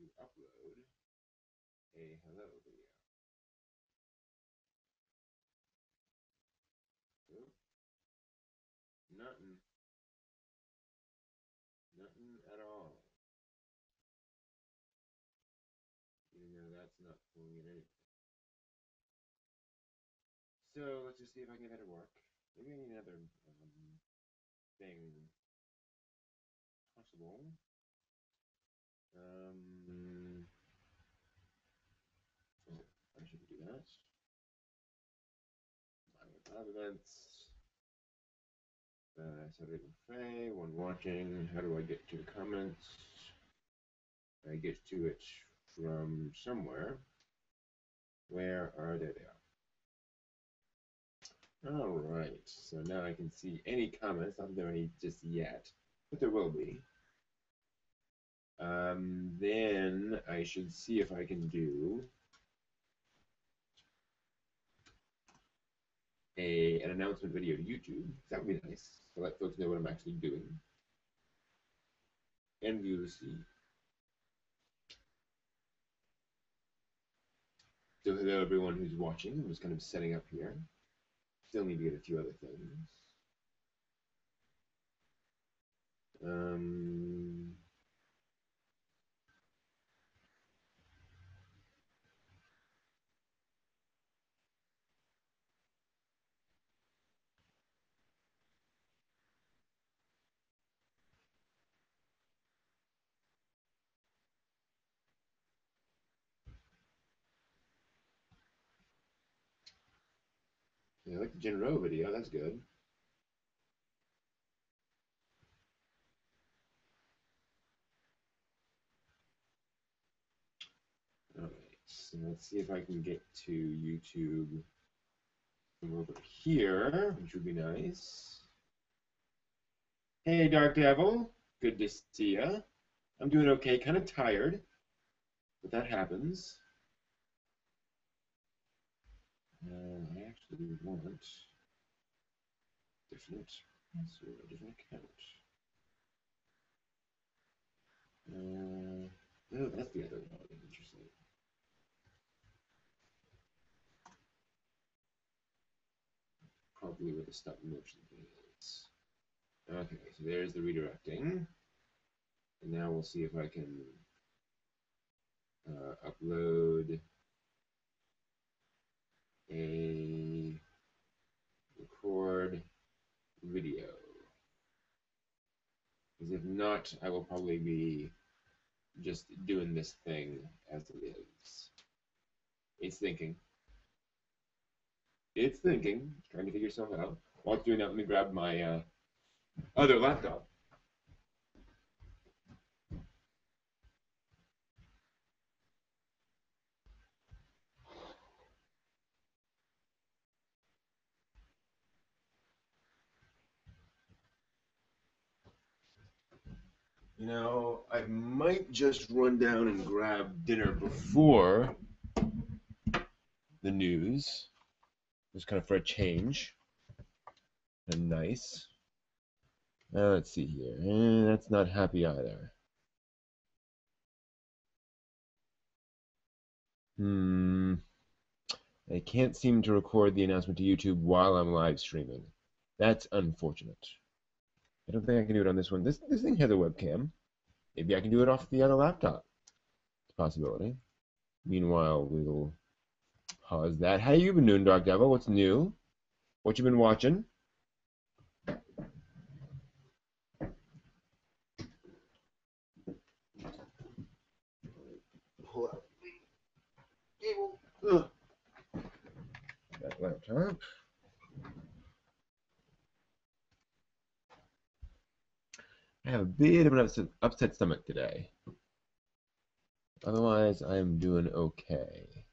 to upload a hello video. So, nothing. Nothing at all. Even though that's not pulling in anything. So let's just see if I can get that to work. Maybe I need another thing possible. I should do that. Live events. Saturday buffet. One watching. How do I get to the comments? I get to it from somewhere. Where are they? There. All right. So now I can see any comments. Not that there are any just yet, but there will be. Then I should see if I can do an announcement video to YouTube. That would be nice to let folks know what I'm actually doing and you see. So hello everyone who's watching. I'm just kind of setting up here. Still need to get a few other things. Yeah, I like the Jinro video. That's good. All right. So let's see if I can get to YouTube from over here, which would be nice. Hey, Dark Devil. Good to see ya. I'm doing okay. Kind of tired, but that happens. I actually want different password, different account. Oh, that's the other one. Interesting. Probably where the stop motion is. Okay, so there's the redirecting. And now we'll see if I can upload a record video. Because if not, I will probably be just doing this thing as it is. It's thinking. It's thinking. It's trying to figure stuff out. While it's doing that, let me grab my other laptop. You know, I might just run down and grab dinner before the news. Just kind of for a change. And nice. Let's see here. That's not happy either. I can't seem to record the announcement to YouTube while I'm live streaming. That's unfortunate. I don't think I can do it on this one. This thing has a webcam. Maybe I can do it off the other laptop. It's a possibility. Meanwhile, we'll pause that. How you been doing, Dark Devil? What's new? What you been watching? Pull out the cable. That laptop. I have a bit of an upset stomach today. Otherwise, I'm doing okay.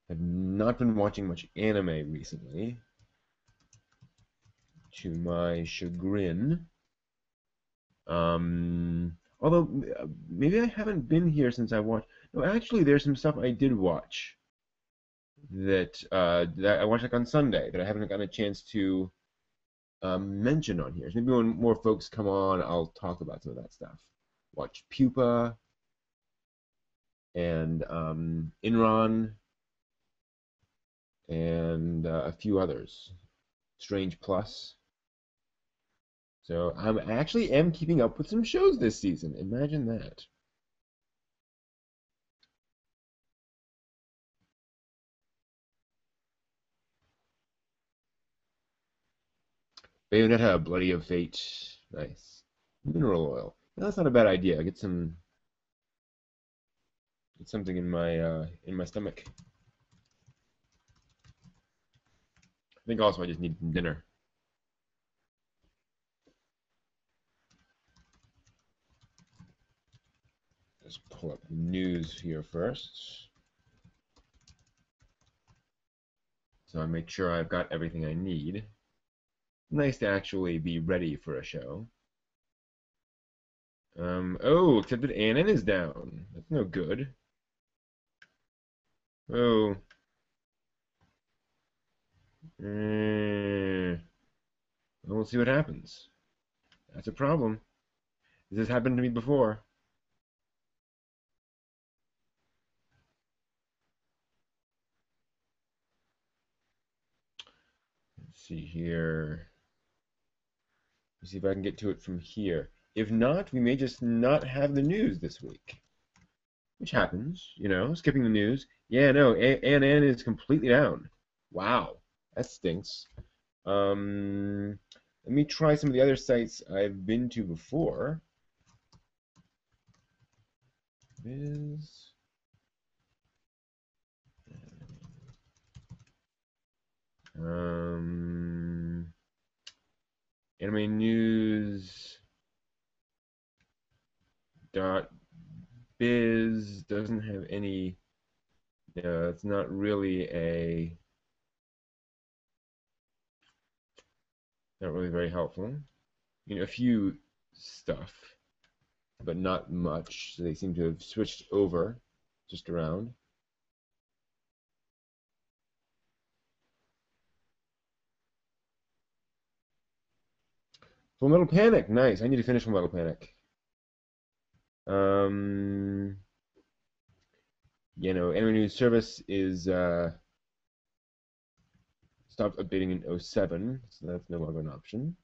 I've not been watching much anime recently, to my chagrin. Although maybe I haven't been here since I watched. No, actually, there's some stuff I did watch that I watched like on Sunday that I haven't gotten a chance to mentioned on here. So maybe when more folks come on, I'll talk about some of that stuff. Watch Pupa and Enron and a few others. Strange Plus. So I actually am keeping up with some shows this season. Imagine that. Bayonetta, Bloody of Fate. Nice. Mineral oil. No, that's not a bad idea. Get something in my stomach. I think also I just need some dinner. Let's pull up the news here first. So I make sure I've got everything I need. Nice to actually be ready for a show. Oh, except that ANN is down. That's no good. Oh. We'll see what happens. That's a problem. This has happened to me before. Let's see here. Let's see if I can get to it from here. If not, we may just not have the news this week. Which happens, you know, skipping the news. Yeah, no, ANN is completely down. Wow, that stinks. Let me try some of the other sites I've been to before. Viz. Anime news dot biz doesn't have any. No, it's not really not really very helpful. You know, a few stuff, but not much. So they seem to have switched over just around. Full Metal Panic, nice. I need to finish Full Metal Panic. You know, Anime News Service is stopped updating in 07, so that's no longer an option.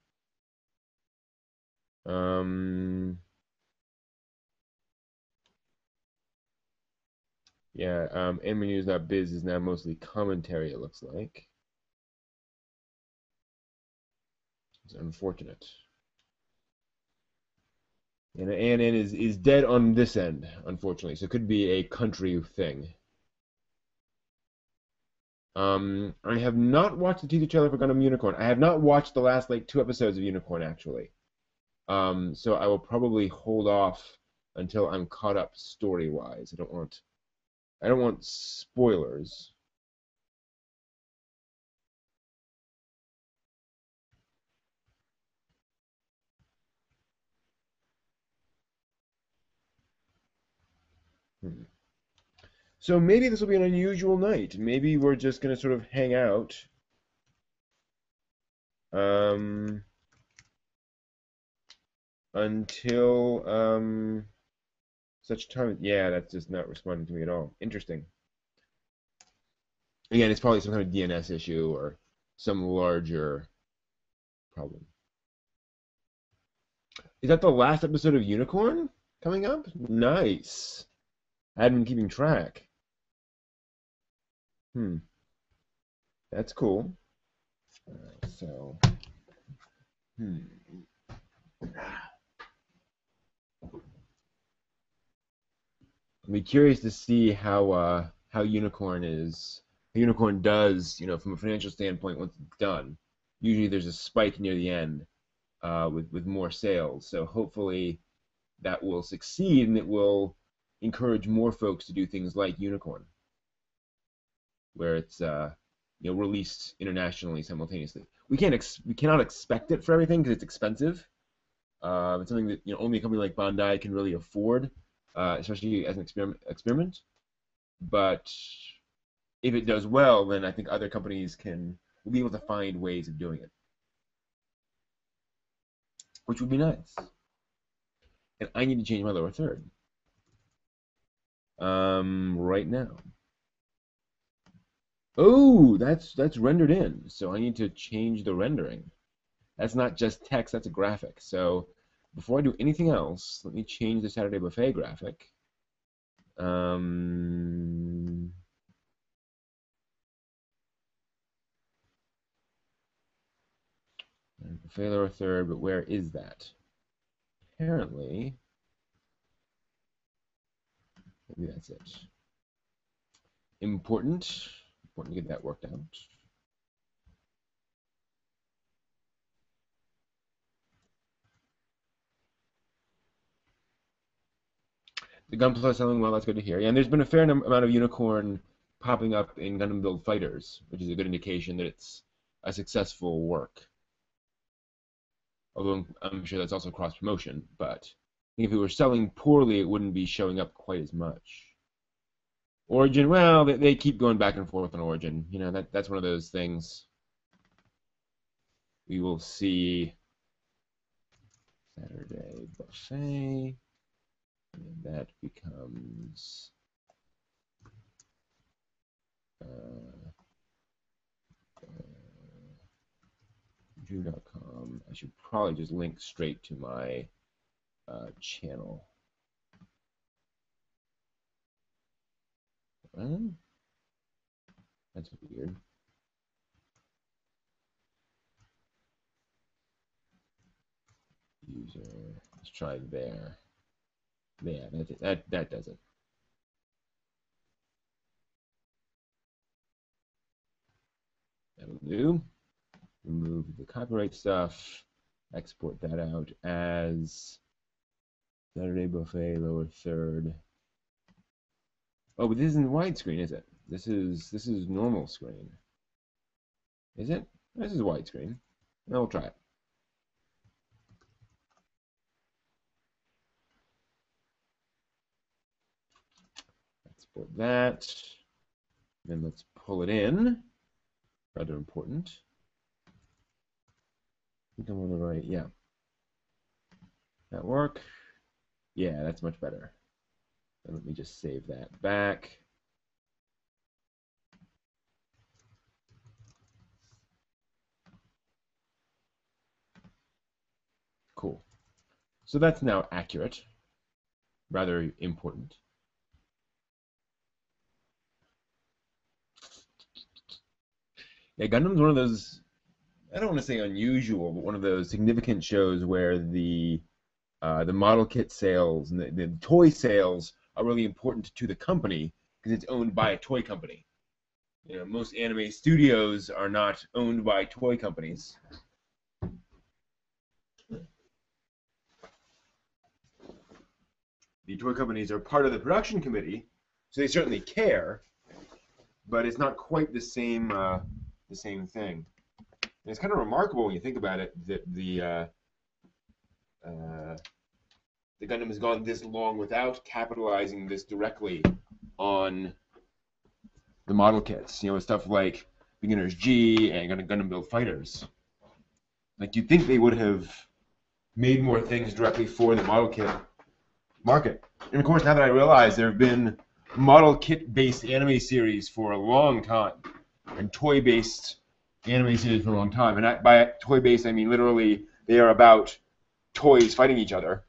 Yeah, AnimeNews.biz is now mostly commentary, it looks like. It's unfortunate. And ANN is dead on this end, unfortunately, so it could be a country thing. I have not watched the teaser trailer for Gundam Unicorn. I have not watched the last like 2 episodes of Unicorn actually. So I will probably hold off until I'm caught up story-wise. I don't want spoilers. So maybe this will be an unusual night. Maybe we're just gonna sort of hang out. Until such time. Yeah, that's just not responding to me at all. Interesting. Again, it's probably some kind of DNS issue or some larger problem. Is that the last episode of Unicorn coming up? Nice. I hadn't been keeping track. That's cool. So, I'll be curious to see how Unicorn is. How Unicorn does, you know, from a financial standpoint once it's done. Usually, there's a spike near the end with more sales. So hopefully, that will succeed and it will encourage more folks to do things like Unicorn, where it's you know, released internationally simultaneously. We cannot expect it for everything because it's expensive. It's something that, you know, only a company like Bandai can really afford, especially as an experiment. But if it does well, then I think other companies will be able to find ways of doing it. which would be nice. And I need to change my lower third. Right now. Oh, that's rendered in. So I need to change the rendering. That's not just text, that's a graphic. So before I do anything else, let me change the Saturday Buffet graphic. Buffet lower third, but where is that? Apparently, maybe that's it. Important to get that worked out. The Gunpla is selling well, that's good to hear. Yeah, and there's been a fair amount of unicorn popping up in Gundam Build Fighters, which is a good indication that it's a successful work. Although I'm sure that's also cross promotion, but if it were selling poorly, it wouldn't be showing up quite as much. Origin, well, they keep going back and forth on Origin. You know, that's one of those things. We will see Saturday Buffet, and that becomes Drew.com. I should probably just link straight to my channel. That's weird. User, let's try there. Yeah, that does it. That'll do. Remove the copyright stuff. Export that out as Saturday Buffet lower third. Oh, but this isn't widescreen, is it? This is normal screen. Is it? This is widescreen. I'll try it. Export that. Then let's pull it in. Rather important. I think I'm on the right. Yeah. That work? Yeah, that's much better. And let me just save that back. Cool. So that's now accurate. Rather important. Yeah, Gundam's one of those, I don't want to say unusual, but one of those significant shows where the model kit sales and the toy sales are really important to the company because it's owned by a toy company. You know, most anime studios are not owned by toy companies. The toy companies are part of the production committee, so they certainly care, but it's not quite the same thing. And it's kind of remarkable when you think about it that the Gundam has gone this long without capitalizing this directly on the model kits. You know, stuff like Beginner's G and Gundam Build Fighters. Like, you'd think they would have made more things directly for the model kit market. And of course, now that I realize there have been model kit-based anime series for a long time, and toy-based anime series for a long time. And by toy-based, I mean literally they are about toys fighting each other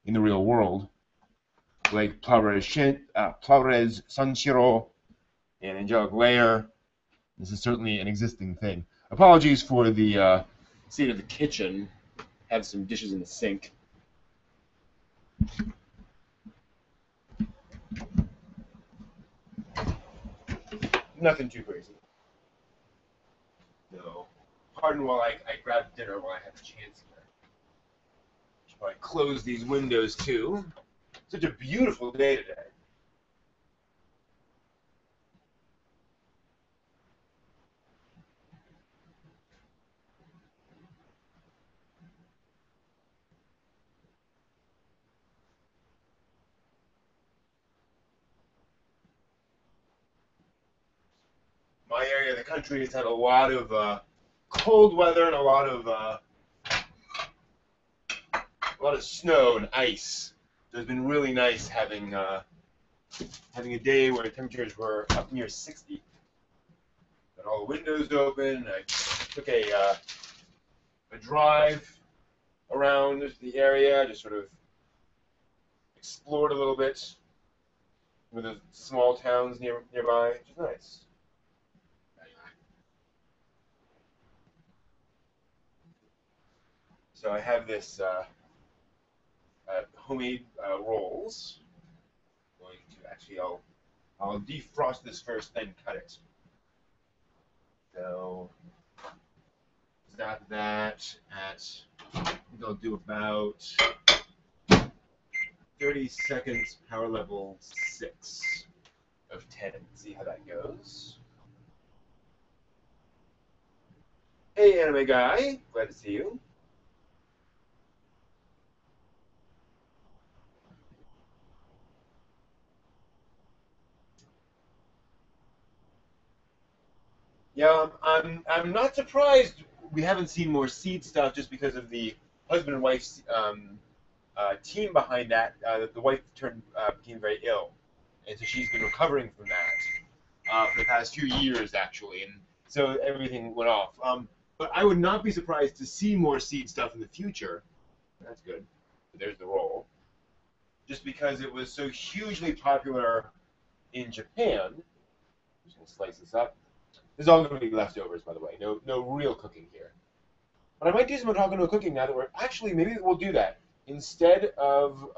in the real world, like Plowres Sanshiro and Angelic Layer. This is certainly an existing thing. Apologies for the state of the kitchen. Have some dishes in the sink. Nothing too crazy. No. Pardon while I grab dinner while I have a chance here. Should probably close these windows too. Such a beautiful day today. My area of the country has had a lot of cold weather and a lot of lot of snow and ice. So it's been really nice having having a day where temperatures were up near 60. Got all the windows open. I took a drive around the area, just sort of explored a little bit with the small towns nearby, which is nice. So I have this homemade rolls. I'm going to actually, I'll defrost this first, then cut it. So stop that at, I think I'll do about 30 seconds, power level 6 of 10. See how that goes. Hey, anime guy, glad to see you. Yeah, I'm not surprised we haven't seen more Seed stuff just because of the husband and wife's team behind that. The wife became very ill, and so she's been recovering from that for the past few years actually, and so everything went off. But I would not be surprised to see more Seed stuff in the future. That's good. There's the roll. Just because it was so hugely popular in Japan. I'm just gonna slice this up. This is all going to be leftovers, by the way. No real cooking here. But I might do some talking to cooking now that we're actually maybe we'll do that instead of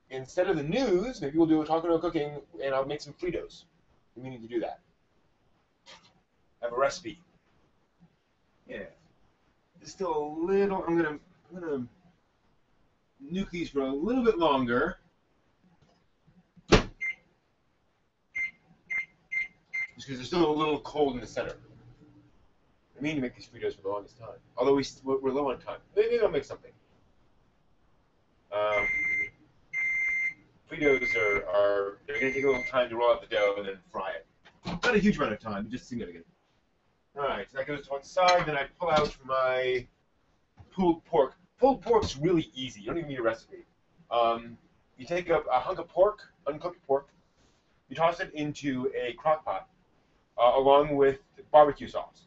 the news. Maybe we'll do a talking to cooking, and I'll make some Fritos. We need to do that. I have a recipe. Yeah. It's still a little. I'm gonna nuke these for a little bit longer. Just because they're still a little cold in the center. I mean to make these Fritos for the longest time. Although we're low on time. Maybe I'll make something. Fritos are they're going to take a little time to roll out the dough and then fry it. Not a huge amount of time, just significant. Alright, so that goes to one side. Then I pull out my pulled pork. Pulled pork's really easy. You don't even need a recipe. You take a hunk of pork, uncooked pork. You toss it into a crock pot. Along with barbecue sauce.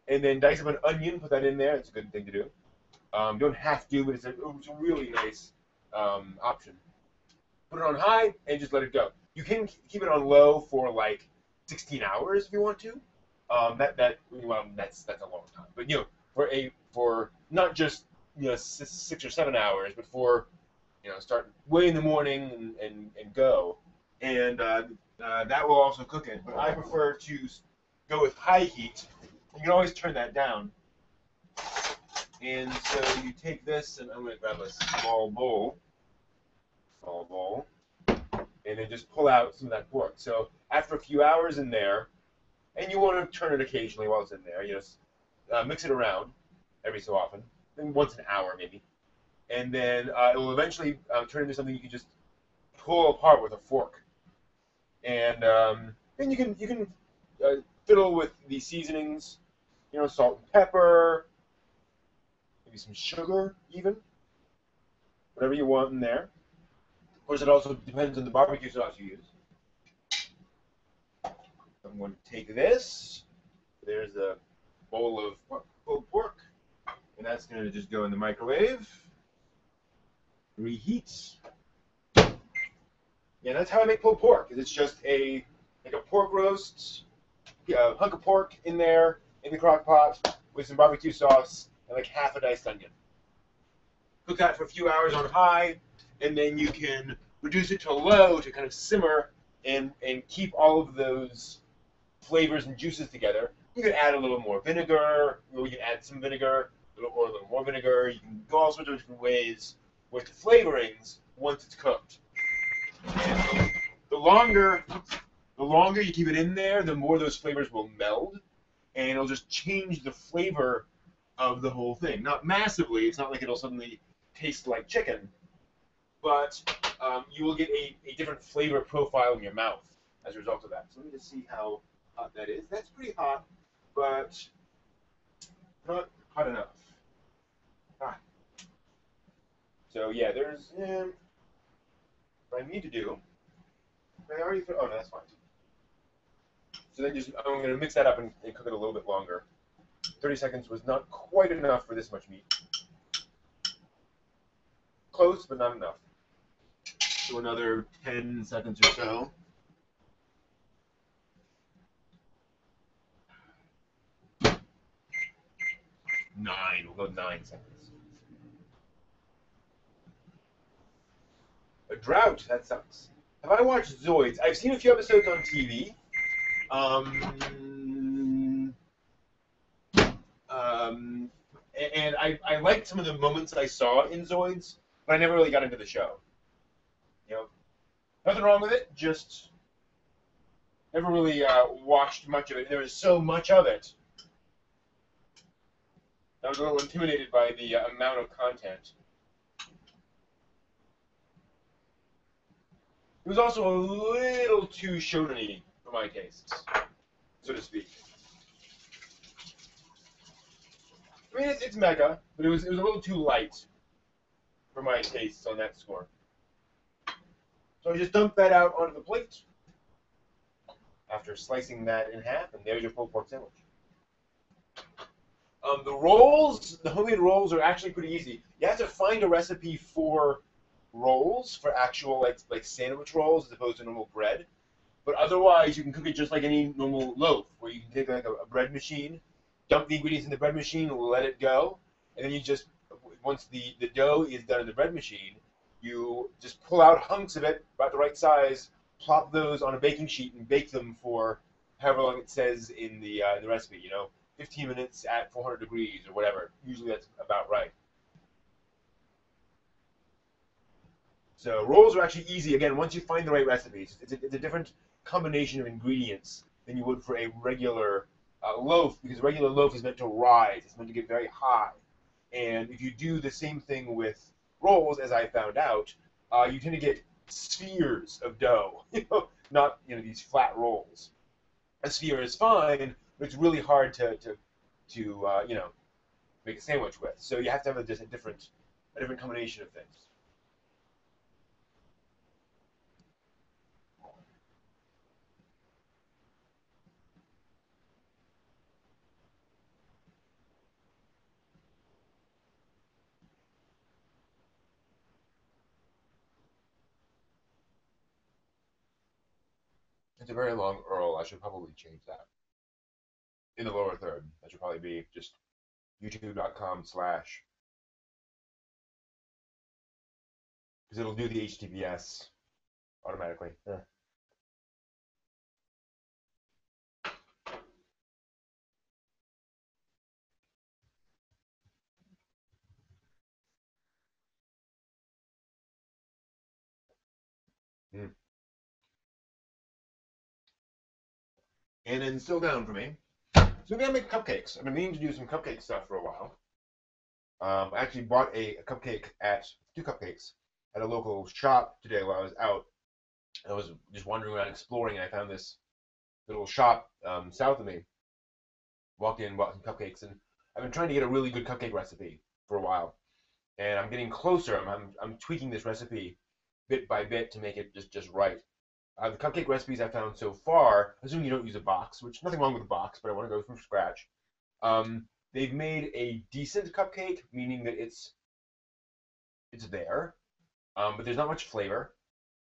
And then dice up an onion, put that in there. It's a good thing to do. You don't have to, but it's a really nice option. Put it on high and just let it go. You can keep it on low for like 16 hours if you want to. That's a long time. But for not just 6 or 7 hours, but for start way in the morning and go. And that will also cook it, but I prefer to go with high heat. You can always turn that down. And so you take this, and I'm going to grab a small bowl, and then just pull out some of that pork. So after a few hours in there, and you want to turn it occasionally while it's in there, mix it around every so often, once an hour maybe. And then it will eventually turn into something you can just pull apart with a fork. And then you can fiddle with the seasonings, salt and pepper, maybe some sugar even, whatever you want in there. Of course, it also depends on the barbecue sauce you use. I'm going to take this. There's a bowl of pulled pork, and that's going to just go in the microwave. Reheat. Yeah, that's how I make pulled pork. It's just like a pork roast, a hunk of pork in there in the crock pot with some barbecue sauce and like half a diced onion. Cook that for a few hours on high, and then you can reduce it to low to kind of simmer and keep all of those flavors and juices together. You can add a little more vinegar, or you can add some vinegar, or a little more vinegar. You can go all sorts of different ways with the flavorings once it's cooked. And the longer you keep it in there, the more those flavors will meld, and it'll just change the flavor of the whole thing. Not massively. It's not like it'll suddenly taste like chicken, but you will get a different flavor profile in your mouth as a result of that. So let me just see how hot that is. That's pretty hot, but not hot enough. So yeah, there's what I need to do. I already. Oh no, that's fine. So then just I'm going to mix that up and cook it a little bit longer. 30 seconds was not quite enough for this much meat. Close, but not enough. So another 10 seconds or so. 9. We'll go 9 seconds. A drought. That sucks. Have I watched Zoids? I've seen a few episodes on TV. Um, um, and I liked some of the moments I saw in Zoids, but I never really got into the show. You know, nothing wrong with it. Just never really watched much of it. There was so much of it. I was a little intimidated by the amount of content. It was also a little too shonen-y for my tastes, so to speak. I mean, it's mega, but it was a little too light for my tastes on that score. So I just dumped that out onto the plate after slicing that in half, and there's your pulled pork sandwich. The rolls, the homemade rolls, are actually pretty easy. You have to find a recipe for rolls, for actual like sandwich rolls, as opposed to normal bread. But otherwise, you can cook it just like any normal loaf, where you can take like a bread machine, dump the ingredients in the bread machine, let it go, and then you just, once the dough is done in the bread machine, you just pull out hunks of it about the right size, plop those on a baking sheet, and bake them for however long it says in the recipe. 15 minutes at 400 degrees or whatever. Usually that's about right. So rolls are actually easy, again, once you find the right recipes. It's a different combination of ingredients than you would for a regular loaf, because a regular loaf is meant to rise. It's meant to get very high. And if you do the same thing with rolls, as I found out, you tend to get spheres of dough, not these flat rolls. A sphere is fine, but it's really hard to make a sandwich with. So you have to have just a different combination of things. It's a very long Earl. I should probably change that. In the lower third, that should probably be just youtube.com/, because it'll do the HTTPS automatically. Yeah. Mm. And then still down for me. So we're gonna make cupcakes. I've been meaning to do some cupcake stuff for a while. I actually bought two cupcakes at a local shop today while I was out. I was just wandering around exploring, and I found this little shop south of me. Walked in, bought some cupcakes, and I've been trying to get a really good cupcake recipe for a while, and I'm getting closer. I'm tweaking this recipe bit by bit to make it just right. The cupcake recipes I found so far, assuming you don't use a box, which nothing wrong with a box, but I want to go from scratch. They've made a decent cupcake, meaning that it's there, but there's not much flavor.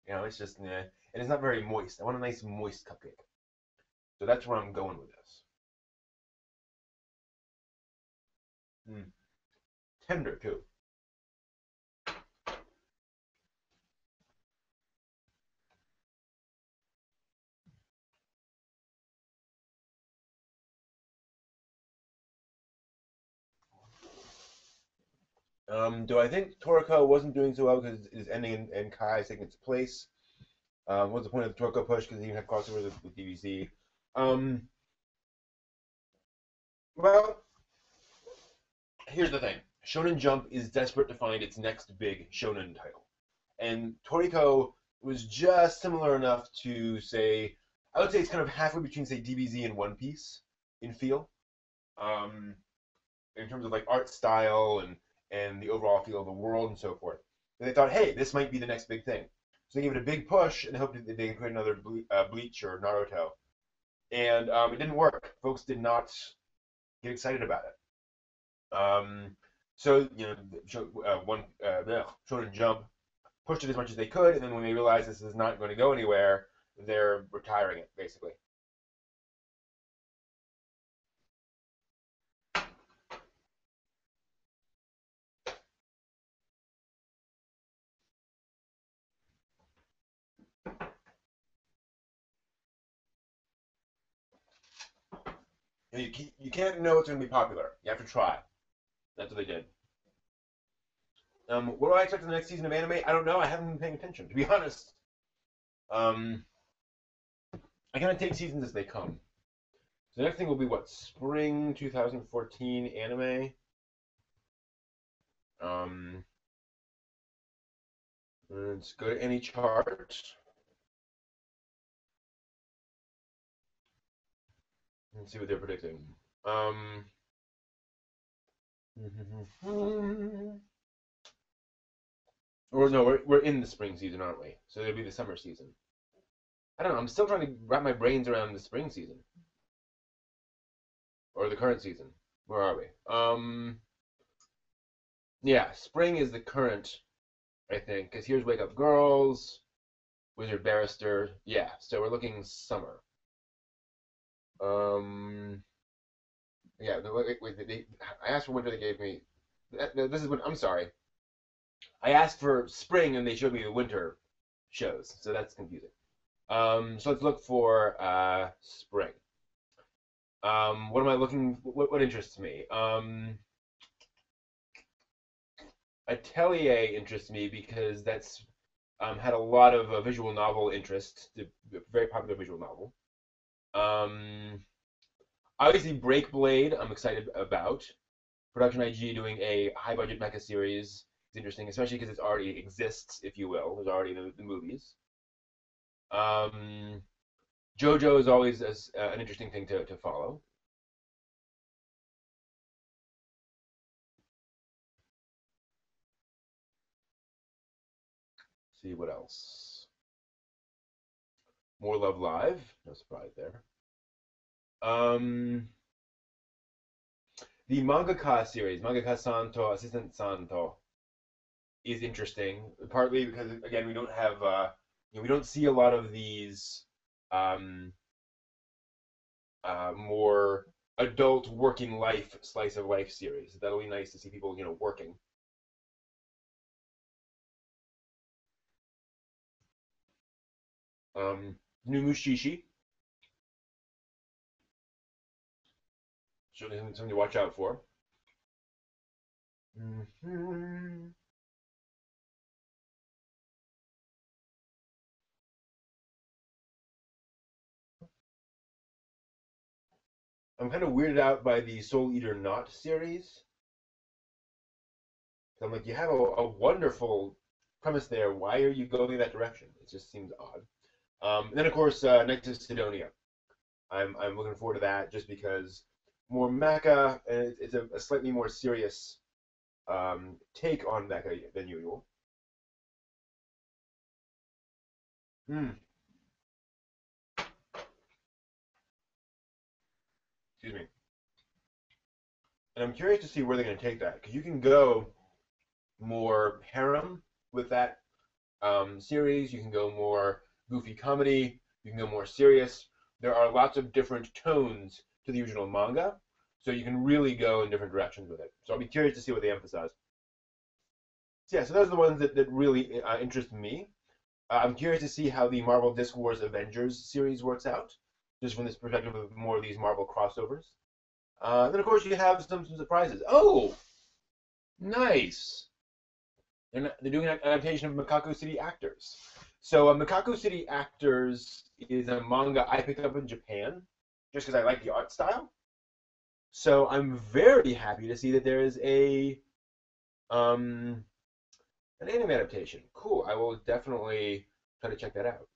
It's just and it's not very moist. I want a nice moist cupcake, so that's where I'm going with this. Mm. Tender too. Do I think Toriko wasn't doing so well because it's ending in Kai taking its place? What's the point of the Toriko push? Because he didn't have crossovers with DBZ. Um, well, here's the thing. Shonen Jump is desperate to find its next big shonen title. And Toriko was just similar enough to, say, I would say it's kind of halfway between, say, DBZ and One Piece in feel. Um, in terms of like art style and the overall feel of the world and so forth. And they thought, hey, this might be the next big thing. So they gave it a big push and hoped that they could create another Bleach or Naruto. And it didn't work. Folks did not get excited about it. So Shonen Jump pushed it as much as they could, and then when they realized this is not going to go anywhere, they're retiring it basically. You can't know what's going to be popular. You have to try. That's what they did. What do I expect in the next season of anime? I don't know. I haven't been paying attention, to be honest. Um, I kind of take seasons as they come. So the next thing will be what? Spring 2014 anime. Um, let's go to any chart. Let's see what they're predicting. Or no, we're in the spring season, aren't we? So it'll be the summer season. I don't know. I'm still trying to wrap my brains around the spring season or the current season. Where are we? Yeah, spring is the current, I think, because here's Wake Up Girls, Wizard Barrister. Yeah, so we're looking summer. Yeah. I asked for winter. They gave me. This is when I'm sorry. I asked for spring and they showed me the winter shows, so that's confusing. So let's look for spring. What am I looking? What interests me? Atelier interests me because that's had a lot of visual novel interest. Very popular visual novel. Obviously, Breakblade, I'm excited about. Production IG doing a high budget mecha series is interesting, especially because it already exists, if you will. There's already the movies. JoJo is always an interesting thing to follow. See what else. More Love Live. No surprise there. The Mangaka series, Mangaka Santo, Assistant Santo, is interesting. Partly because again we don't have we don't see a lot of these um, more adult working life slice of life series. That'll be nice to see people working. New Mushishi, certainly something to watch out for. Mm-hmm. I'm kind of weirded out by the Soul Eater Not series. I'm like, you have a wonderful premise there. Why are you going that direction? It just seems odd. And then of course, Nexus Sidonia. I'm looking forward to that just because more mecha and it's a slightly more serious take on mecha than usual. Hmm. Excuse me. And I'm curious to see where they're going to take that because you can go more harem with that series. You can go more goofy comedy. You can go more serious. There are lots of different tones to the original manga, so you can really go in different directions with it. So I'll be curious to see what they emphasize. So yeah, so those are the ones that really interest me. I'm curious to see how the Marvel Disc Wars Avengers series works out, just from this perspective of more of these Marvel crossovers. Then of course you have some surprises. Oh, nice! They're doing an adaptation of Makaku City Actors. So Makaku City Actors is a manga I picked up in Japan just because I like the art style. So I'm very happy to see that there is um, an anime adaptation. Cool. I will definitely try to check that out.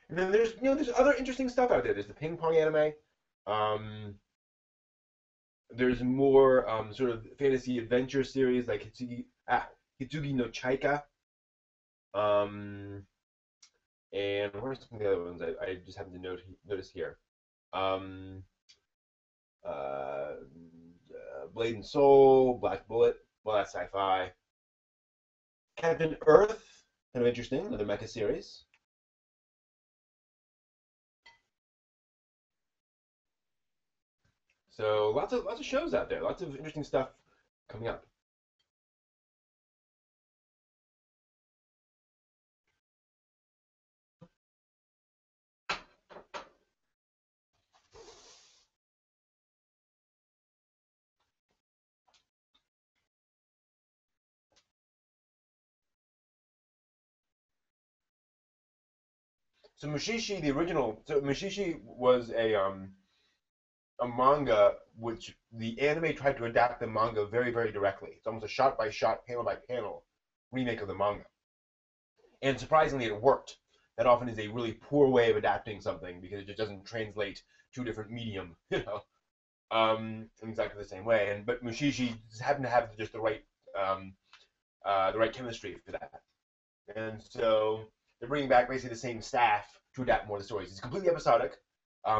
And then there's other interesting stuff out there. There's the ping pong anime. Um, There's more sort of fantasy adventure series like Hitsugi no Chaika. Um, and what are some of the other ones I just happened to notice here? Um, Blade and Soul, Black Bullet. Well, that's sci-fi. Captain Earth, kind of interesting, another mecha series. So lots of shows out there, lots of interesting stuff coming up. So Mushishi, the original, so Mushishi was a manga which the anime tried to adapt the manga very directly. It's almost a shot by shot, panel by panel remake of the manga, and surprisingly, it worked. That often is a really poor way of adapting something because it just doesn't translate to a different medium, in exactly the same way. And but Mushishi happened to have just um, the right chemistry for that. And so they're bringing back basically the same staff to adapt more of the stories. It's completely episodic.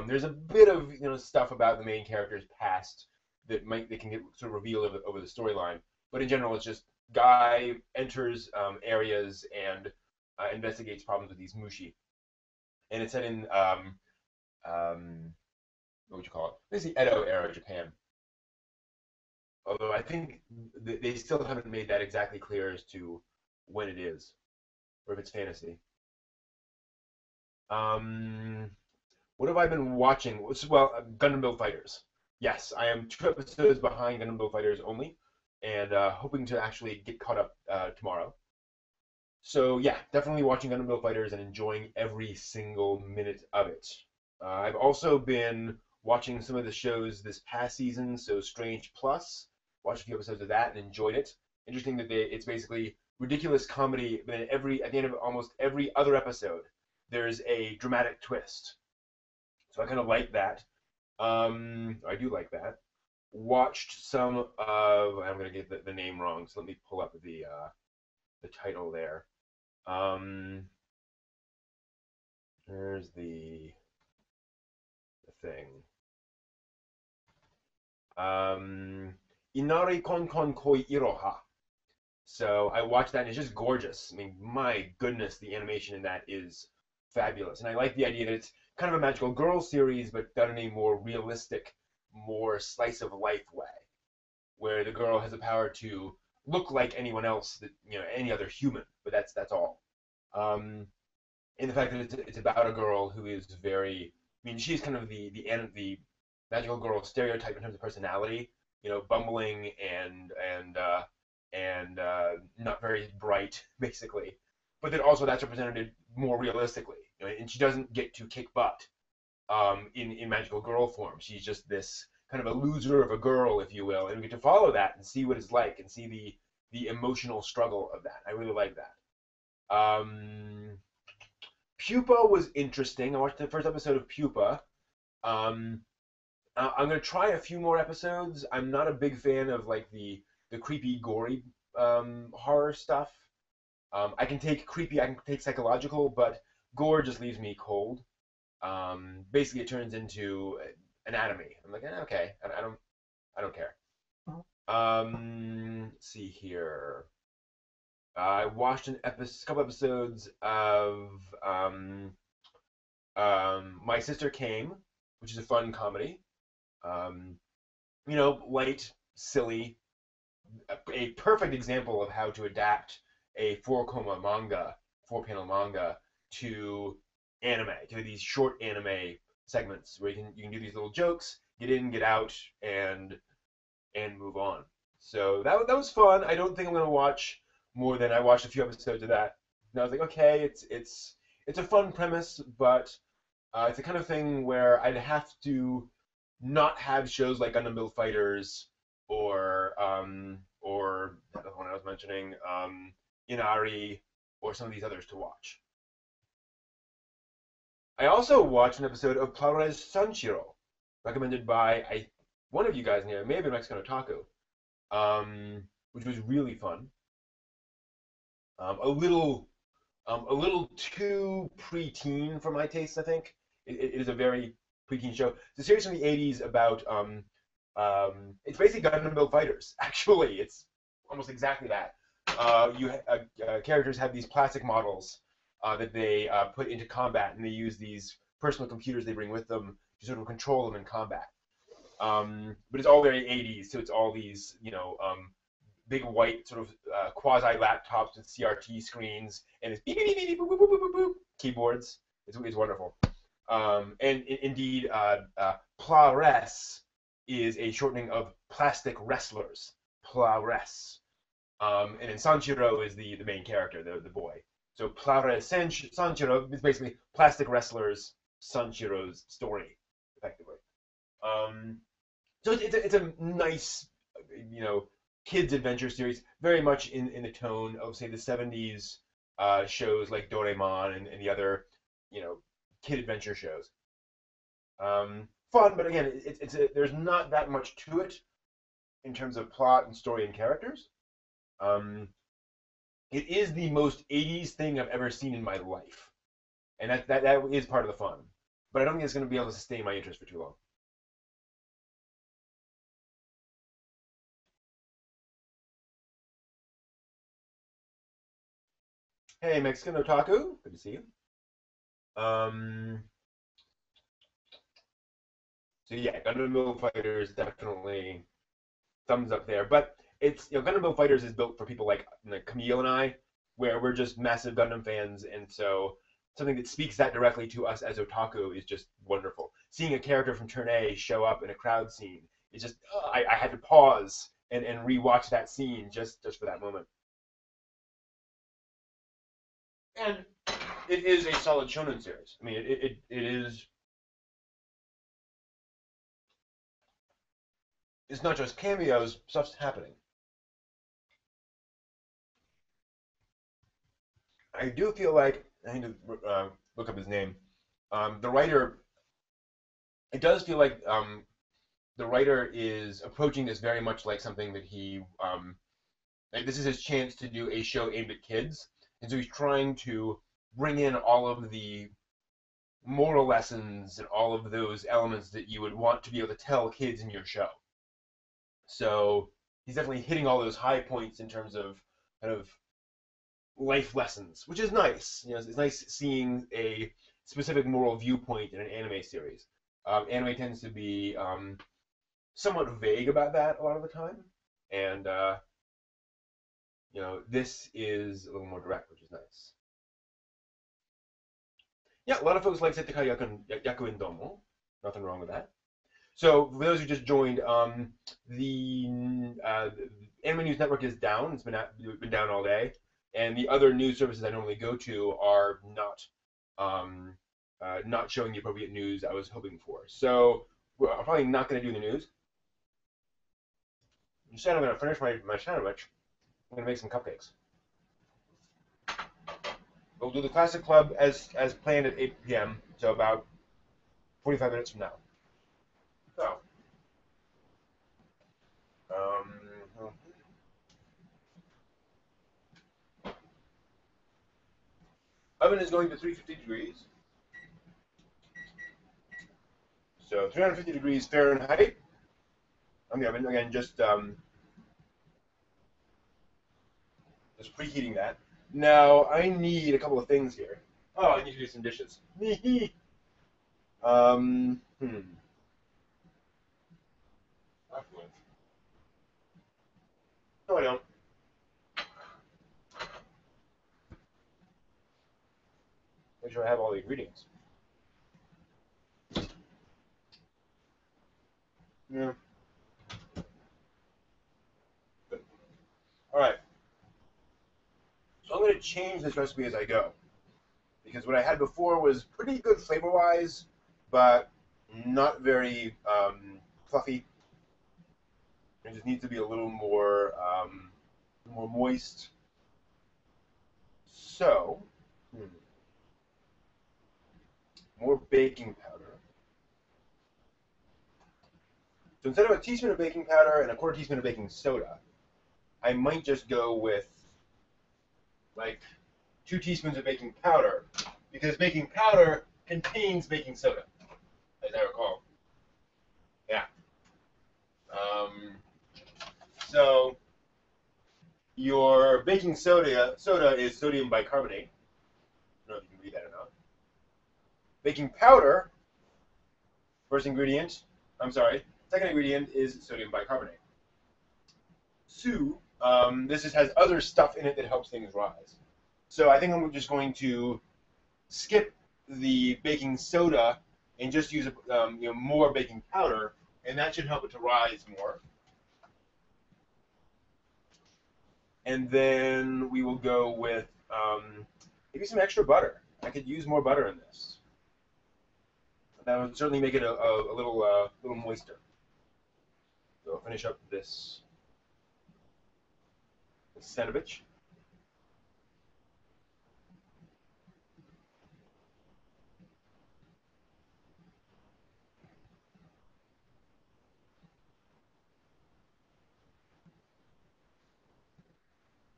There's a bit of stuff about the main character's past that can get sort of revealed over the storyline, but in general, it's just guy enters areas and investigates problems with these mushi, and it's set in um, what would you call it? Basically Edo era Japan. Although I think they still haven't made that exactly clear as to when it is or if it's fantasy. Um, what have I been watching? Well, Gundam Build Fighters. Yes, I am 2 episodes behind Gundam Build Fighters only, and hoping to actually get caught up tomorrow. So yeah, definitely watching Gundam Build Fighters and enjoying every single minute of it. I've also been watching some of the shows this past season. So Strange Plus, watched a few episodes of that and enjoyed it. Interesting that it's basically ridiculous comedy, but at the end of almost every other episode, there's a dramatic twist. So I kind of like that. I do like that. Watched some of. I'm gonna get the name wrong, so let me pull up the title there. Um, there's the thing. Um, Inari Kon Kon Koi Iroha. So I watched that and it's just gorgeous. I mean, my goodness, the animation in that is fabulous. And I like the idea that it's kind of a magical girl series, but done in a more realistic, more slice of life way, where the girl has the power to look like anyone else that any other human, but that's all. Um, and the fact that it's about a girl who is very, I mean, she's kind of the magical girl stereotype in terms of personality, bumbling and not very bright, basically. But then also that's represented more realistically, and she doesn't get to kick butt in magical girl form. She's just this kind of a loser of a girl, if you will, and we get to follow that and see what it's like and see the emotional struggle of that. I really like that. Pupa was interesting. I watched the first episode of Pupa. Um, I'm gonna try a few more episodes. I'm not a big fan of like the creepy, gory horror stuff. I can take creepy, I can take psychological, but gore just leaves me cold. Basically, it turns into anatomy. I'm like, okay, I don't care. Let's see here. I watched couple episodes of My Sister Came, which is a fun comedy. Um, light, silly, a perfect example of how to adapt a four panel manga to anime, to these short anime segments where you can do these little jokes, get in, get out, and move on. So that was fun. I don't think I'm gonna watch more than I watched a few episodes of that. And I was like, okay, it's a fun premise, but it's the kind of thing where I'd have to not have shows like Gundam Build Fighters or the one I was mentioning, Inari, or some of these others to watch. I also watched an episode of Plaures Sanshiro, recommended by I one of you guys knew. It may have been Mexican Otaku, which was really fun. Um, a little a little too preteen for my taste, I think. It is a very preteen show. It's a series from the '80s about it's basically Gundam Build Fighters. Actually, it's almost exactly that. Characters have these plastic models that they put into combat, and they use these personal computers they bring with them to sort of control them in combat. But it's all very '80s, so it's all these big white sort of quasi laptops with CRT screens and it's beep beep beep beep boop, boop, boop, boop, boop, keyboards. It's wonderful. Indeed, PLARES is a shortening of plastic wrestlers. PLARES. And then Sanshiro is the main character, the boy. So PLARES Sanshiro is basically plastic wrestlers Sanshiro's story, effectively. Um, so it's a nice, you know, kids adventure series, very much in the tone of say the '70s shows like Doraemon and the other, kid adventure shows. Fun, but again, there's not that much to it in terms of plot and story and characters. Um, it is the most '80s thing I've ever seen in my life, and that is part of the fun. But I don't think it's going to be able to sustain my interest for too long. Hey, Mexican Otaku, good to see you. Um, so yeah, Gundam Build Fighters definitely thumbs up there. But it's Gundam Build Fighters is built for people like Camille and I, where we're just massive Gundam fans, and so something that speaks that directly to us as otaku is just wonderful. Seeing a character from Turn A show up in a crowd scene is just I had to pause and rewatch that scene just for that moment. And it is a solid shonen series. I mean, it is. It's not just cameos; stuff's happening. I do feel like I need to look up his name. The writer. It does feel like the writer is approaching this very much like something that he like this is his chance to do a show aimed at kids, and so he's trying to bring in all of the moral lessons and all of those elements that you would want to be able to tell kids in your show. So he's definitely hitting all those high points in terms of kind of life lessons, which is nice. It's nice seeing a specific moral viewpoint in an anime series. Anime tends to be somewhat vague about that a lot of the time, and this is a little more direct, which is nice. Yeah, a lot of folks like Setekai Yakuin Domo. Nothing wrong with that. So for those who just joined, the Anime News Network is down. It's been down all day, and the other news services I normally go to are not showing the appropriate news I was hoping for. So I'm probably not going to do the news. Instead, I'm going to finish my sandwich. I'm going to make some cupcakes. We'll do the Classic Club as planned at 8 p.m. So about 45 minutes from now. So, um, oven is going to 350 degrees. So 350 degrees Fahrenheit on the oven. Again, just preheating that. Now I need a couple of things here. Oh, I need to do some dishes. um, hmm. No, I don't. Make sure I have all the ingredients. Yeah. Good. All right. So I'm going to change this recipe as I go because what I had before was pretty good flavor-wise, but not very fluffy. It just needs to be a little more moist. So, more baking powder. So instead of a teaspoon of baking powder and a quarter teaspoon of baking soda, I might just go with like 2 teaspoons of baking powder, because baking powder contains baking soda, as I recall. Yeah. So your baking soda is sodium bicarbonate. I don't know if you can read that or not. Baking powder, first ingredient, second ingredient is sodium bicarbonate. So, this has other stuff in it that helps things rise. So I think I'm just going to skip the baking soda and just use more baking powder, and that should help it to rise more. And then we will go with maybe some extra butter. I could use more butter in this. That would certainly make it a little moister. So I'll finish up this sandwich.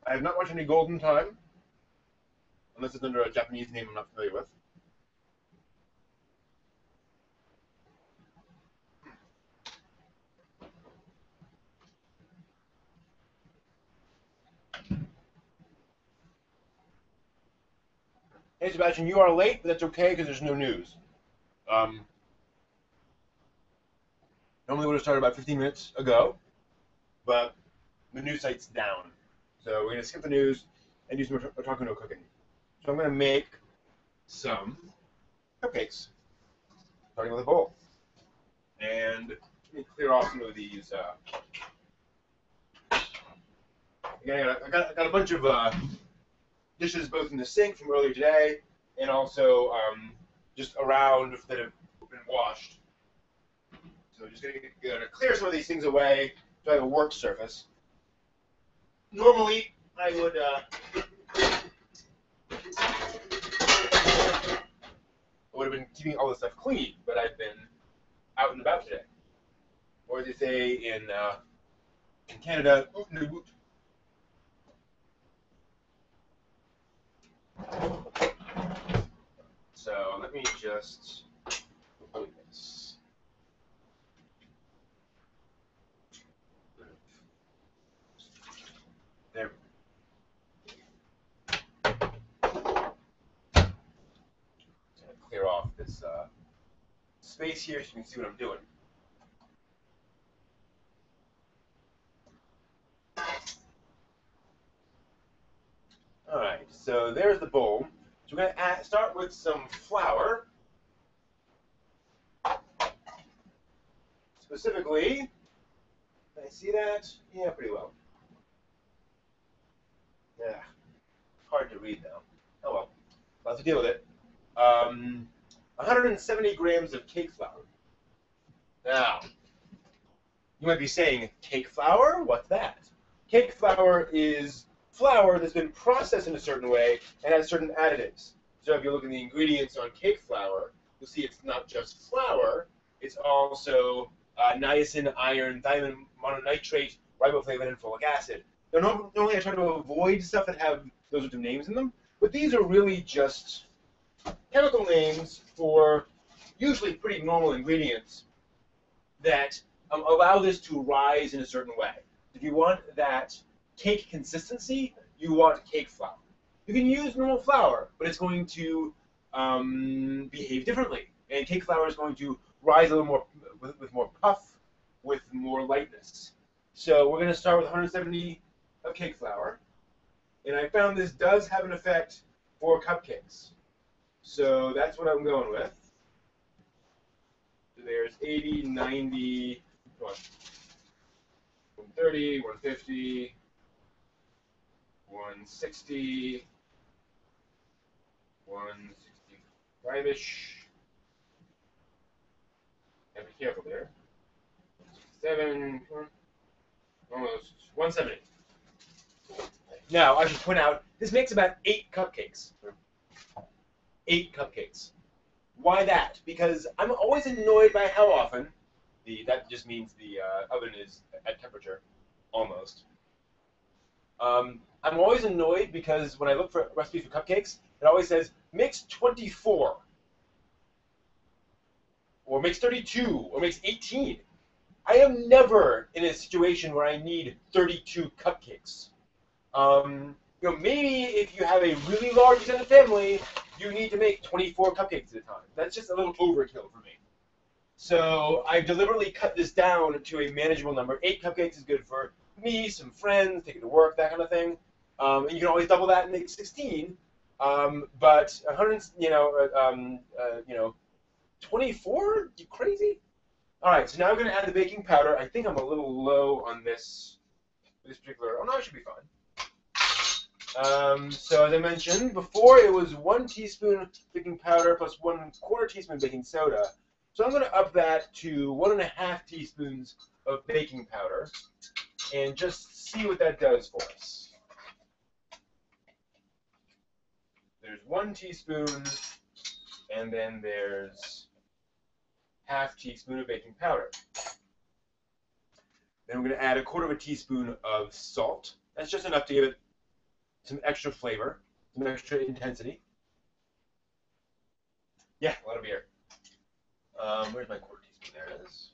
I have not watched any Golden Time, unless it's under a Japanese name I'm not familiar with. Hey Sebastian, you are late, but that's okay because there's no news. Normally would have started about 15 minutes ago, but the news site's down. So we're going to skip the news and do some talking no cooking. So I'm going to make some cupcakes, starting with a bowl. And let me clear off some of these. Again, I got a bunch of dishes both in the sink from earlier today and also just around that have been washed. So just going to clear some of these things away so I have a work surface. Normally, I would have been keeping all this stuff clean, but I've been out and about today. Or as they say in Canada, oot and boot. So let me just open this. There we go. Just gonna clear off this space here so you can see what I'm doing. All right, so there's the bowl. So we're going to start with some flour. Specifically, can I see that? Yeah, pretty well. Yeah, hard to read though. Oh well, I'll have to deal with it. 170 grams of cake flour. Now, you might be saying, cake flour? What's that? Cake flour is flour that's been processed in a certain way and has certain additives. So if you look at the ingredients on cake flour, you'll see it's not just flour, it's also niacin, iron, thiamine mononitrate, riboflavin, and folic acid. Now, normally I try to avoid stuff that have those sorts of names in them, but these are really just chemical names for usually pretty normal ingredients that allow this to rise in a certain way. If you want that cake consistency, you want cake flour. You can use normal flour, but it's going to behave differently. And cake flour is going to rise a little more with more puff, with more lightness. So we're going to start with 170 of cake flour. And I found this does have an effect for cupcakes. So that's what I'm going with. So there's 80, 90, 130, 150, 160, 165-ish. Gotta be careful there. 167, almost 170. Now, I should point out, this makes about 8 cupcakes. 8 cupcakes. Why that? Because I'm always annoyed by how often That just means the oven is at temperature, almost. I'm always annoyed because when I look for recipes for cupcakes, it always says mix 24, or mix 32, or mix 18. I am never in a situation where I need 32 cupcakes. Maybe if you have a really large extended family, you need to make 24 cupcakes at a time. That's just a little overkill for me. So I deliberately cut this down to a manageable number. 8 cupcakes is good for me, some friends, take it to work, that kind of thing. And you can always double that and make 16. But 100, 24? You crazy? All right, so now I'm going to add the baking powder. I think I'm a little low on this particular. Oh no, it should be fine. So as I mentioned before, it was 1 teaspoon baking powder plus 1/4 teaspoon baking soda. So I'm going to up that to 1.5 teaspoons of baking powder, and just see what that does for us. There's 1 teaspoon, and then there's 1/2 teaspoon of baking powder. Then we're going to add 1/4 teaspoon of salt. That's just enough to give it some extra flavor, some extra intensity. Yeah, a lot of beer. Where's my 1/4 teaspoon? There it is.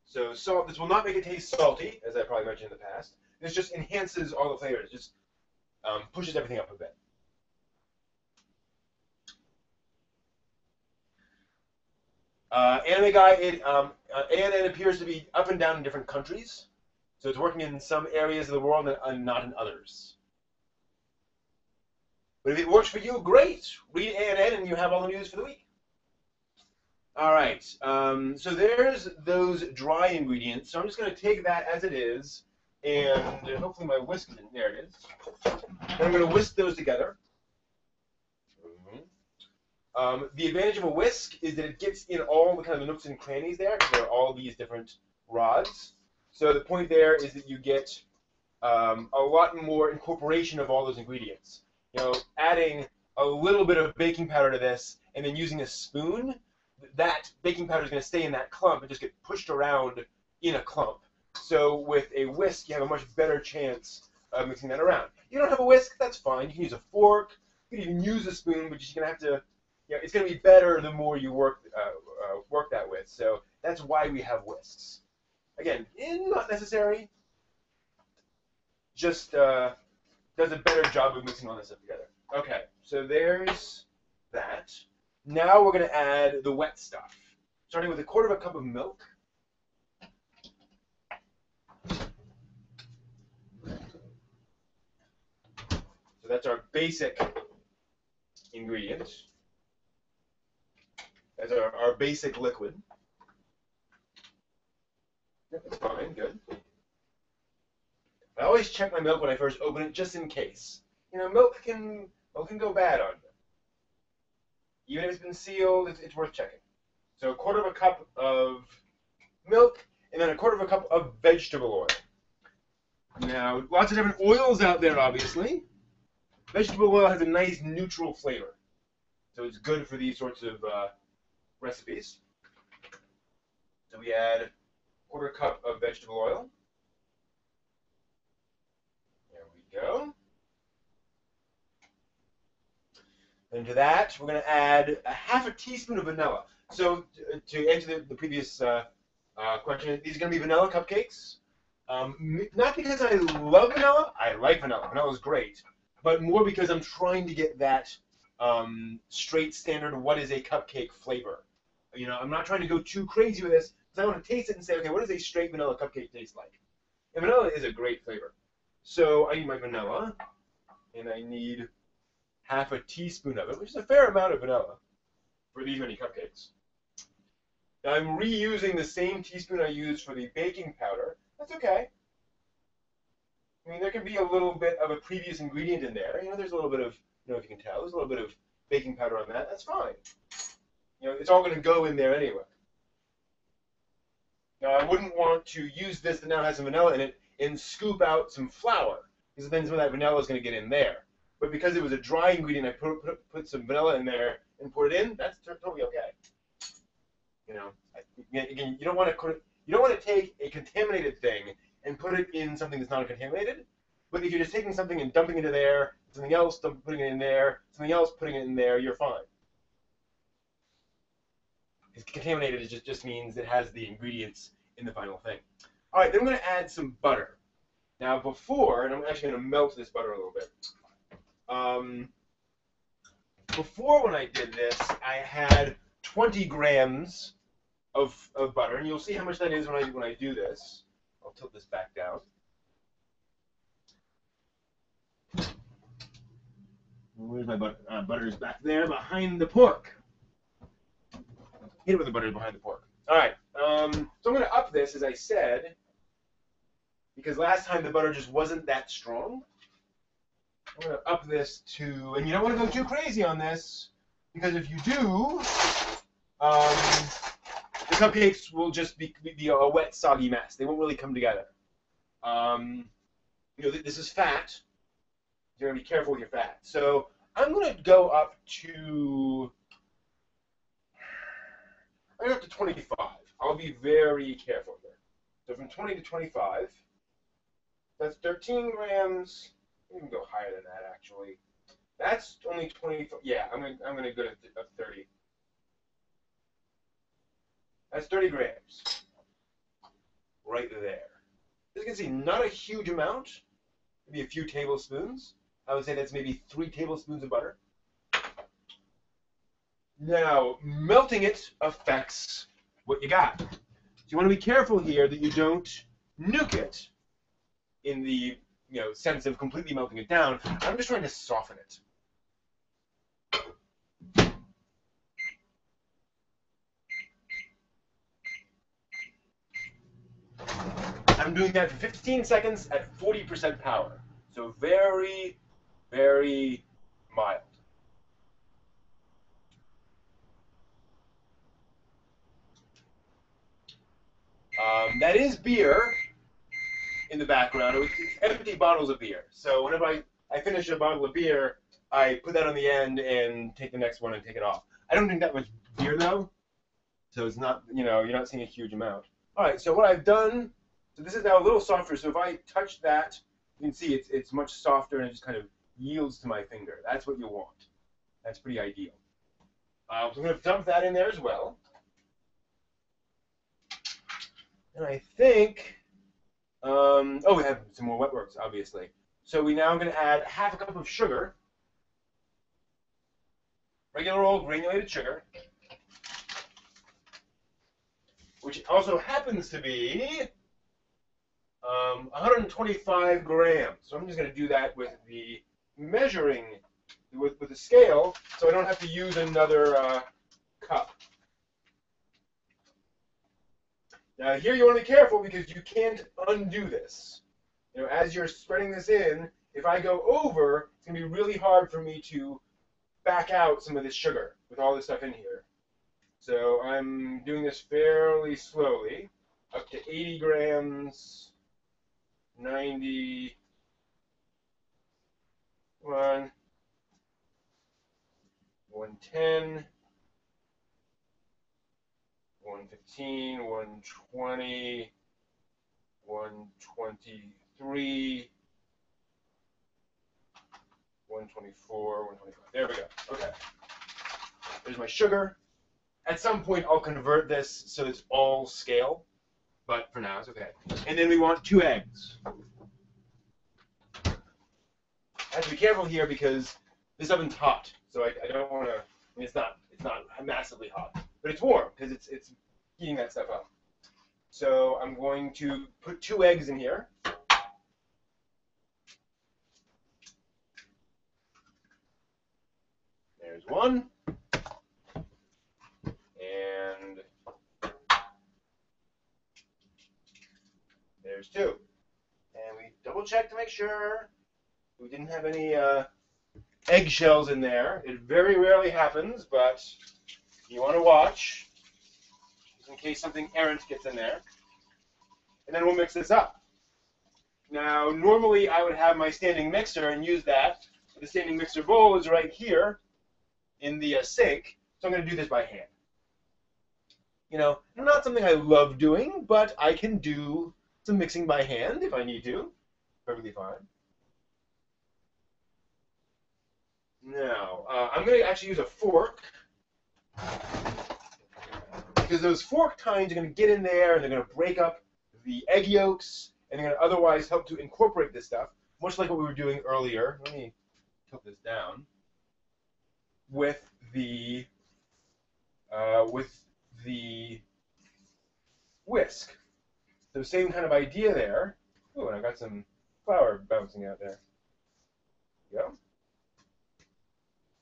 So salt, this will not make it taste salty, as I probably mentioned in the past. This just enhances all the flavors, just pushes everything up a bit. Anime Guy, ANN appears to be up and down in different countries. So it's working in some areas of the world and not in others. But if it works for you, great. Read ANN and you have all the news for the week. All right. So there's those dry ingredients. So I'm just going to take that as it is, and hopefully my whisk is in there. It is. And I'm going to whisk those together. The advantage of a whisk is that it gets in all the kind of nooks and crannies there, because there are all these different rods. So the point there is that you get a lot more incorporation of all those ingredients. Adding a little bit of baking powder to this and then using a spoon, that baking powder is going to stay in that clump and just get pushed around in a clump. So with a whisk, you have a much better chance of mixing that around. You don't have a whisk, that's fine. You can use a fork. You can even use a spoon, but you're going to have to. It's going to be better the more you work that with. So that's why we have whisks. Again, not necessary. Just does a better job of mixing all this stuff together. Okay, so there's that. Now we're going to add the wet stuff, starting with 1/4 cup of milk. So that's our basic ingredient. That's our basic liquid. That's fine, good. I always check my milk when I first open it, just in case. Milk can go bad on you. Even if it's been sealed, it's worth checking. So 1/4 cup of milk, and then 1/4 cup of vegetable oil. Now, lots of different oils out there, obviously. Vegetable oil has a nice neutral flavor, so it's good for these sorts of recipes. So we add 1/4 cup of vegetable oil. There we go. And to that, we're going to add 1/2 teaspoon of vanilla. So to answer the previous question, these are going to be vanilla cupcakes. Not because I love vanilla. I like vanilla. Vanilla is great. But more because I'm trying to get that straight standard, what is a cupcake flavor? I'm not trying to go too crazy with this, because I want to taste it and say, okay, what does a straight vanilla cupcake taste like? And vanilla is a great flavor. So I need my vanilla, and I need 1/2 teaspoon of it, which is a fair amount of vanilla for these many cupcakes. Now I'm reusing the same teaspoon I used for the baking powder. That's okay. I mean, there can be a little bit of a previous ingredient in there. There's a little bit of, if you can tell, there's a little bit of baking powder on that. That's fine. It's all going to go in there anyway. Now, I wouldn't want to use this that now has some vanilla in it and scoop out some flour, because then some of that vanilla is going to get in there. But because it was a dry ingredient, I put some vanilla in there and poured it in. That's totally okay. Again, you don't want to take a contaminated thing and put it in something that's not contaminated. But if you're just taking something and dumping it into there, something else putting it in there, something else putting it in there, you're fine. Because contaminated just means it has the ingredients in the final thing. All right, then I'm going to add some butter. Now before, and I'm actually going to melt this butter a little bit. Before when I did this, I had 20 grams of butter, and you'll see how much that is when I do this. I'll tilt this back down. Where's my butter? Butter's back there behind the pork. Hit it with the butter behind the pork. All right. So I'm going to up this, as I said, because last time the butter just wasn't that strong. I'm going to up this to, and you don't want to go too crazy on this, because if you do, the cupcakes will just be a wet, soggy mess. They won't really come together. This is fat. You're going to be careful with your fat. So I'm going to go up to, 25. I'll be very careful here. So from 20 to 25, that's 13 grams. You can go higher than that, actually. That's only 25. Yeah, I'm gonna go to 30. That's 30 grams. Right there. As you can see, not a huge amount. Maybe a few tablespoons. I would say that's maybe 3 tablespoons of butter. Now, melting it affects what you got. So you want to be careful here that you don't nuke it in the sense of completely melting it down. I'm just trying to soften it. I'm doing that for 15 seconds at 40% power. So very, very mild. That is beer in the background. It's empty bottles of beer. So whenever I finish a bottle of beer, I put that on the end and take the next one and take it off. I don't drink that much beer though, so it's not, you're not seeing a huge amount. All right, so what I've done, so this is now a little softer. So if I touch that, you can see it's much softer and it just kind of yields to my finger. That's what you want. That's pretty ideal. So I'm going to dump that in there as well. And I think, we have some more wet works, obviously. So we now are going to add half a cup of sugar, regular old granulated sugar, which also happens to be 125 grams. So I'm just going to do that with the measuring, with the scale, so I don't have to use another cup. Now here you want to be careful because you can't undo this. As you're spreading this in, if I go over, it's going to be really hard for me to back out some of this sugar with all this stuff in here. So I'm doing this fairly slowly, up to 80 grams, 90, 110, 115, 120, 123, 124, 125. There we go. Okay. There's my sugar. At some point, I'll convert this so it's all scale, but for now, it's okay. And then we want 2 eggs. I have to be careful here because this oven's hot, so I don't want to. It's not massively hot, but it's warm because it's heating that stuff up. So I'm going to put 2 eggs in here. There's one. And there's 2. And we double check to make sure we didn't have any eggshells in there. It very rarely happens, but you want to watch just in case something errant gets in there. And then we'll mix this up. Now, normally I would have my standing mixer and use that. But the standing mixer bowl is right here in the sink, so I'm going to do this by hand. You know, not something I love doing, but I can do some mixing by hand if I need to. Perfectly fine. Now, I'm going to actually use a fork because those fork tines are going to get in there and they're going to break up the egg yolks and they're going to otherwise help to incorporate this stuff, much like what we were doing earlier. Let me tilt this down with the whisk. So same kind of idea there. Ooh, and I got some flour bouncing out there. Go.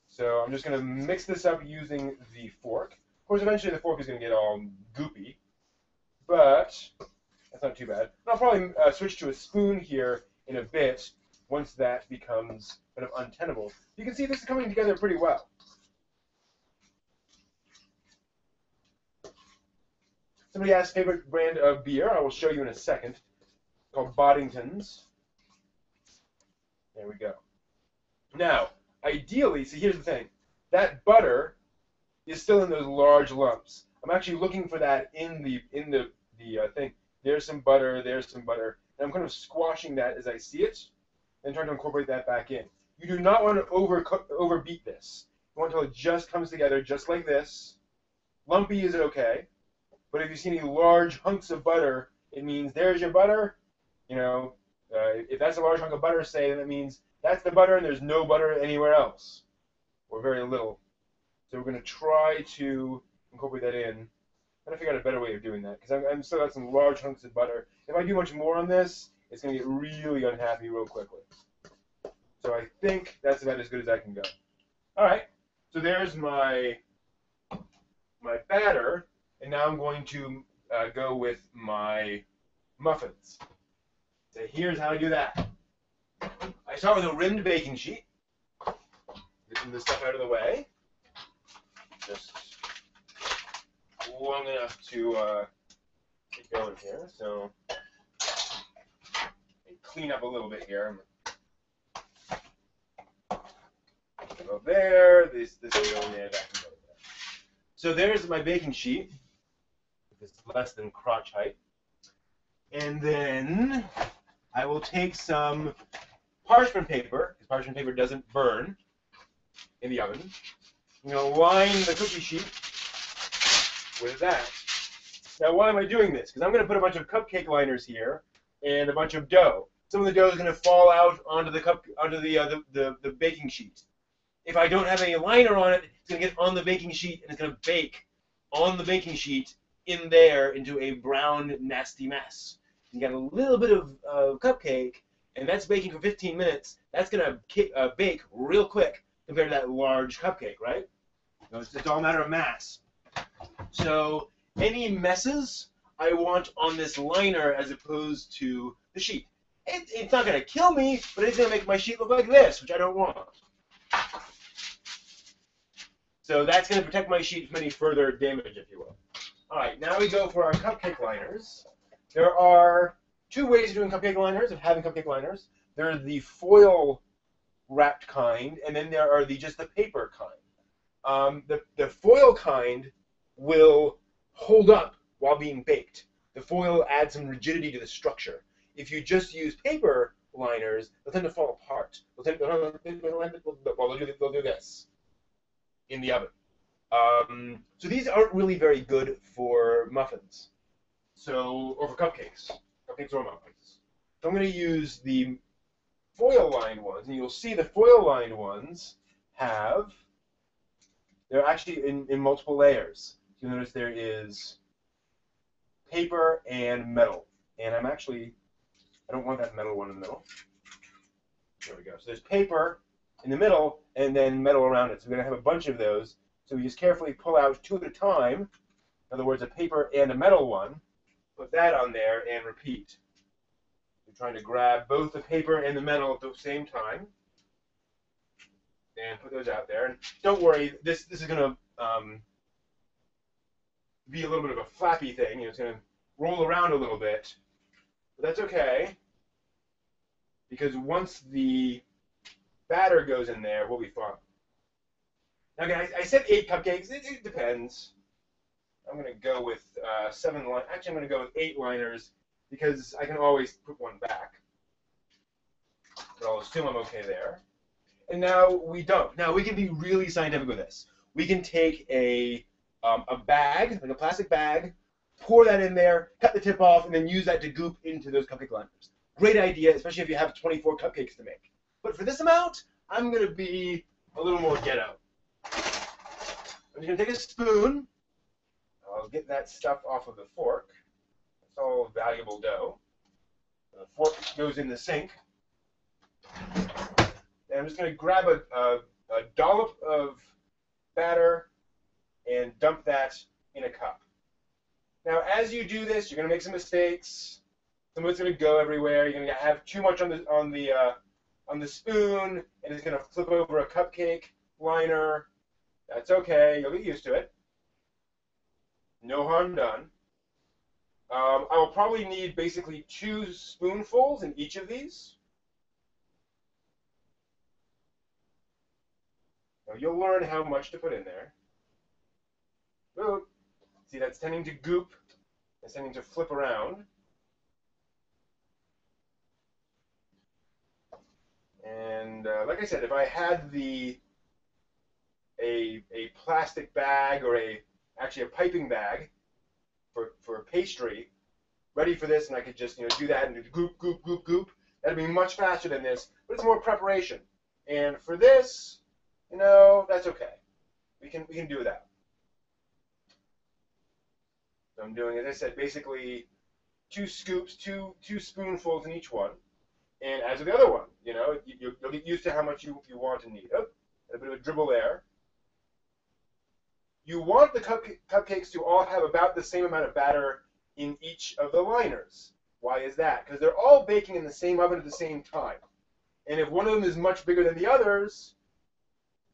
So I'm just going to mix this up using the fork. Of course, eventually the fork is going to get all goopy, but that's not too bad. And I'll probably switch to a spoon here in a bit once that becomes kind of untenable. You can see this is coming together pretty well. Somebody asked favorite brand of beer. I will show you in a second. It's called Boddington's. There we go. Now, ideally, so here's the thing. That butter is still in those large lumps. I'm actually looking for that in the thing. There's some butter, and I'm kind of squashing that as I see it, and trying to incorporate that back in. You do not want to overbeat this. You want until it just comes together, just like this. Lumpy is okay, but if you see any large hunks of butter, it means there's your butter. You know, if that's a large hunk of butter, say, then it means that's the butter, and there's no butter anywhere else, or very little. So we're going to try to incorporate that in. I'm going to figure out a better way of doing that, because I'm still got some large hunks of butter. If I do much more on this, it's going to get really unhappy real quickly. So I think that's about as good as I can go. All right, so there's my batter, and now I'm going to go with my muffins. So here's how I do that. I start with a rimmed baking sheet. Getting this stuff out of the way. Just long enough to get going here. So clean up a little bit here. Go there. This can go in there. That can go there. So there's my baking sheet. It's less than crotch height. And then I will take some parchment paper, because parchment paper doesn't burn in the oven. I'm going to line the cookie sheet with that. Now, why am I doing this? Because I'm going to put a bunch of cupcake liners here and a bunch of dough. Some of the dough is going to fall out onto the baking sheet. If I don't have any liner on it, it's going to get on the baking sheet and it's going to bake on the baking sheet in there into a brown, nasty mess. You got a little bit of cupcake, and that's baking for 15 minutes. That's going to bake real quick compared to that large cupcake, right? So it's all a matter of mass. So any messes I want on this liner as opposed to the sheet. It's not going to kill me, but it's going to make my sheet look like this, which I don't want. So that's going to protect my sheet from any further damage, if you will. All right, now we go for our cupcake liners. There are two ways of doing cupcake liners, of having cupcake liners. There's the foil wrapped kind, and then there are just the paper kind. The foil kind will hold up while being baked. The foil adds some rigidity to the structure. If you just use paper liners, they'll tend to fall apart. They'll do this in the oven. So these aren't really very good for muffins, or for cupcakes. Cupcakes or muffins. So I'm going to use the foil-lined ones, and you'll see the foil-lined ones they're actually in multiple layers. You'll notice there is paper and metal, and I don't want that metal one in the middle. There we go. So there's paper in the middle, and then metal around it. So we're going to have a bunch of those. So we just carefully pull out two at a time. In other words, a paper and a metal one. Put that on there and repeat. You're trying to grab both the paper and the metal at the same time. And put those out there. And don't worry, this is going to be a little bit of a flappy thing. It's going to roll around a little bit. But that's okay, because once the batter goes in there, we'll be fine. Now, guys, I said 8 cupcakes. It depends. I'm going to go with 7 line. Actually, I'm going to go with 8 liners because I can always put one back. But I'll assume I'm okay there. And now we don't. Now we can be really scientific with this. We can take a bag, like a plastic bag, pour that in there, cut the tip off, and then use that to goop into those cupcake liners. Great idea, especially if you have 24 cupcakes to make. But for this amount, I'm going to be a little more ghetto. I'm just going to take a spoon. I'll get that stuff off of the fork. It's all valuable dough. The fork goes in the sink. And I'm just going to grab a dollop of batter and dump that in a cup. Now, as you do this, you're going to make some mistakes. Some of it's going to go everywhere. You're going to have too much on the spoon, and it's going to flip over a cupcake liner. That's okay. You'll get used to it. No harm done. I will probably need basically 2 spoonfuls in each of these. Now you'll learn how much to put in there. Ooh. See, that's tending to goop. It's tending to flip around. And like I said, if I had a plastic bag or actually a piping bag for pastry ready for this, and I could just do that and do goop, goop, goop, goop, that'd be much faster than this, but it's more preparation. And for this, that's okay. We can do that. So I'm doing, as I said, basically 2 scoops, two spoonfuls in each one. And as with the other one, you'll get used to how much you want and need. Oh, a bit of a dribble there. You want the cupcakes to all have about the same amount of batter in each of the liners. Why is that? Because they're all baking in the same oven at the same time. And if one of them is much bigger than the others,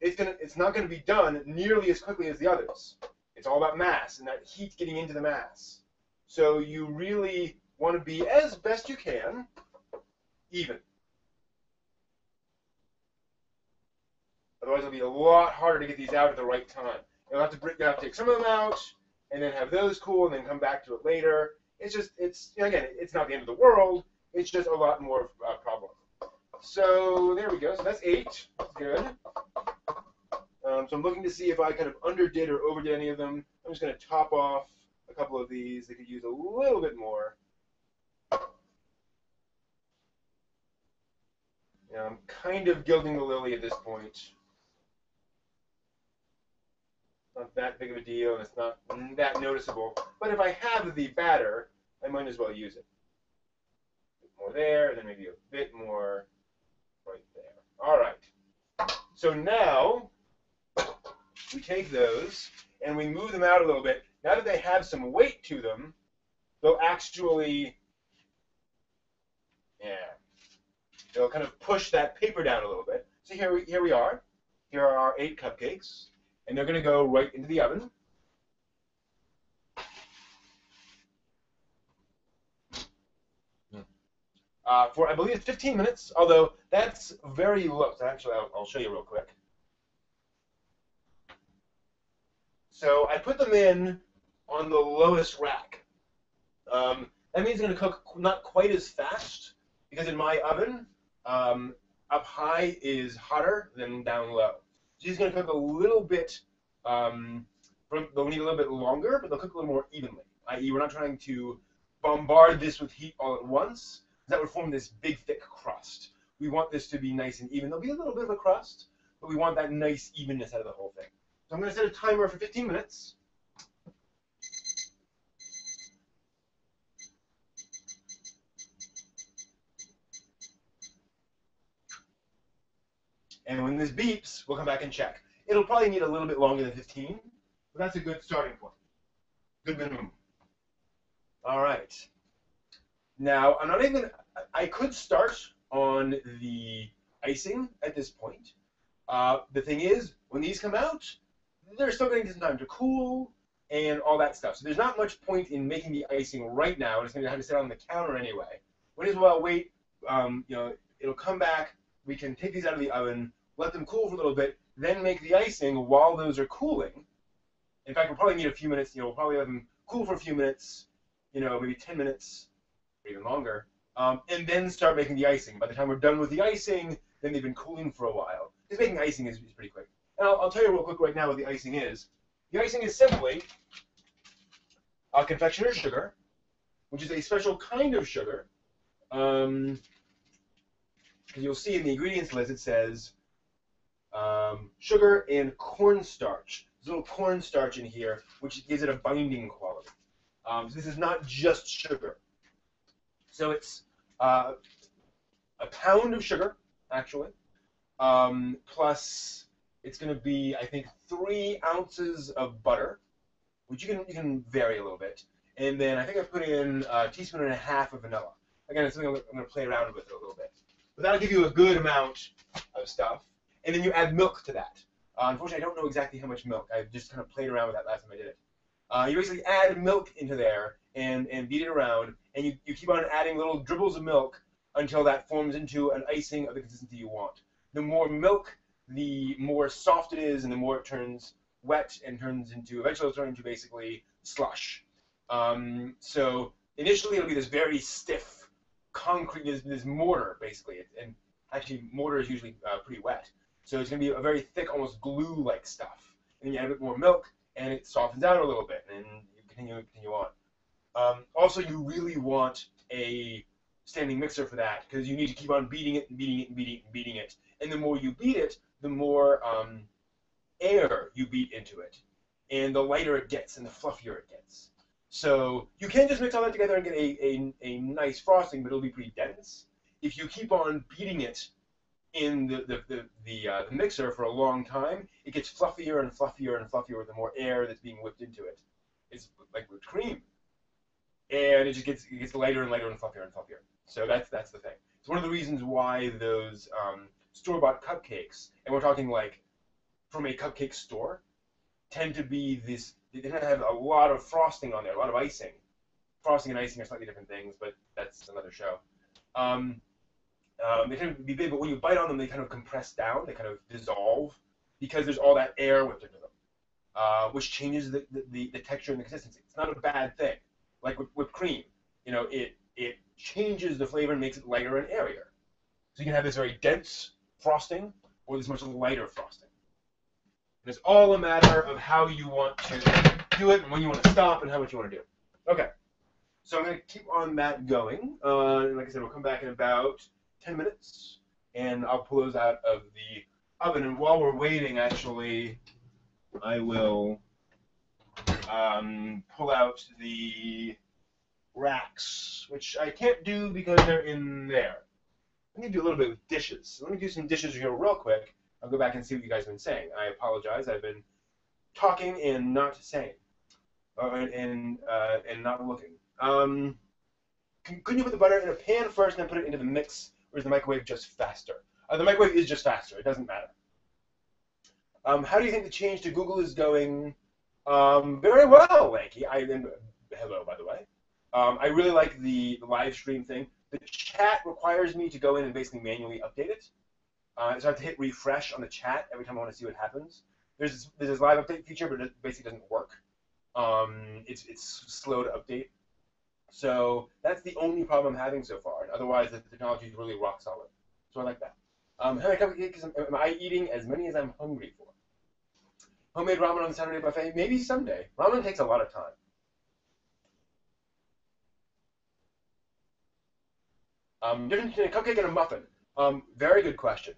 it's not going to be done nearly as quickly as the others. It's all about mass and that heat getting into the mass. So you really want to be, as best you can, even. Otherwise, it'll be a lot harder to get these out at the right time. You'll have to take some of them out, and then have those cool, and then come back to it later. Again, it's not the end of the world. It's just a lot more problem. So there we go. So that's 8. That's good. So I'm looking to see if I kind of underdid or overdid any of them. I'm just going to top off a couple of these. They could use a little bit more. I'm kind of gilding the lily at this point. Not that big of a deal, and it's not that noticeable. But if I have the batter, I might as well use it. A bit more there, and then maybe a bit more right there. All right. So now we take those and we move them out a little bit. Now that they have some weight to them, they'll actually, they'll kind of push that paper down a little bit. So here we are. Here are our 8 cupcakes. And they're going to go right into the oven. For, I believe, it's 15 minutes, although that's very low. So actually, I'll show you real quick. So I put them in on the lowest rack. That means it's going to cook not quite as fast, because in my oven, up high is hotter than down low. So he's going to cook a little bit, they'll need a little bit longer, but they'll cook a little more evenly, i.e. we're not trying to bombard this with heat all at once. That would form this big, thick crust. We want this to be nice and even. There'll be a little bit of a crust, but we want that nice evenness out of the whole thing. So I'm going to set a timer for 15 minutes. And when this beeps, we'll come back and check. It'll probably need a little bit longer than 15, but that's a good starting point. Good minimum. All right. Now, I could start on the icing at this point. The thing is, when these come out, they're still going to get some time to cool and all that stuff. So there's not much point in making the icing right now. It's going to have to sit on the counter anyway. Might as well wait. It'll come back. We can take these out of the oven, let them cool for a little bit, then make the icing while those are cooling, In fact, we'll probably need a few minutes. We'll probably let them cool for a few minutes, maybe 10 minutes or even longer, and then start making the icing. By the time we're done with the icing, then they've been cooling for a while. Because making icing is pretty quick. And I'll tell you real quick right now what the icing is. The icing is simply confectioner's sugar, which is a special kind of sugar. Because you'll see in the ingredients list it says sugar and cornstarch. There's a little cornstarch in here, which gives it a binding quality. So this is not just sugar. So it's a pound of sugar, actually, plus it's going to be, I think, 3 ounces of butter, which you can vary a little bit. And then I think I put in a teaspoon and a half of vanilla. Again, it's something I'm going to play around with it a little bit. But that'll give you a good amount of stuff. And then you add milk to that. Unfortunately, I don't know exactly how much milk. I just kind of played around with that last time I did it. You basically add milk into there and beat it around, and you keep on adding little dribbles of milk until that forms into an icing of the consistency you want. The more milk, the more soft it is, and the more it turns wet and eventually it'll turn into basically slush. So initially it'll be this very stiff, concrete, this mortar basically, and actually mortar is usually pretty wet. So it's going to be a very thick, almost glue-like stuff. And then you add a bit more milk, and it softens out a little bit, and you continue on. Also, you really want a standing mixer for that, because you need to keep on beating it and beating it and beating it and beating it. And the more you beat it, the more air you beat into it, and the lighter it gets and the fluffier it gets. So you can just mix all that together and get a nice frosting, but it'll be pretty dense. If you keep on beating it in the mixer for a long time, it gets fluffier and fluffier and fluffier with the more air that's being whipped into it. It's like whipped cream, and it gets lighter and lighter and fluffier and fluffier. So that's the thing. It's one of the reasons why those store-bought cupcakes, and we're talking like from a cupcake store, tend to be this. They tend to have a lot of frosting on there, a lot of icing. Frosting and icing are slightly different things, but that's another show. They tend to be big, but when you bite on them, they kind of compress down. They kind of dissolve because there's all that air whipped into them, which changes the texture and the consistency. It's not a bad thing. Like with whipped cream, it changes the flavor and makes it lighter and airier. So you can have this very dense frosting or this much lighter frosting. And it's all a matter of how you want to do it and when you want to stop and how much you want to do. Okay, so I'm going to keep on that going. And like I said, we'll come back in about 10 minutes, and I'll pull those out of the oven. And while we're waiting, actually, I will pull out the racks, which I can't do because they're in there. I need to do a little bit with dishes. So let me do some dishes here real quick. I'll go back and see what you guys have been saying. I apologize. I've been talking and not saying, and not looking. Couldn't you put the butter in a pan first and then put it into the mix, or is the microwave just faster? The microwave is just faster. It doesn't matter. How do you think the change to Google is going? Very well, Lanky. Hello, by the way. I really like the live stream thing. The chat requires me to go in and basically manually update it. So I have to hit refresh on the chat every time I want to see what happens. There's this live update feature, but it basically doesn't work. It's slow to update. So that's the only problem I'm having so far. Otherwise, the technology is really rock solid. So I like that. How many cupcakes am I eating? As many as I'm hungry for. Homemade ramen on the Saturday buffet? Maybe someday. Ramen takes a lot of time. Difference between a cupcake and a muffin. Very good question.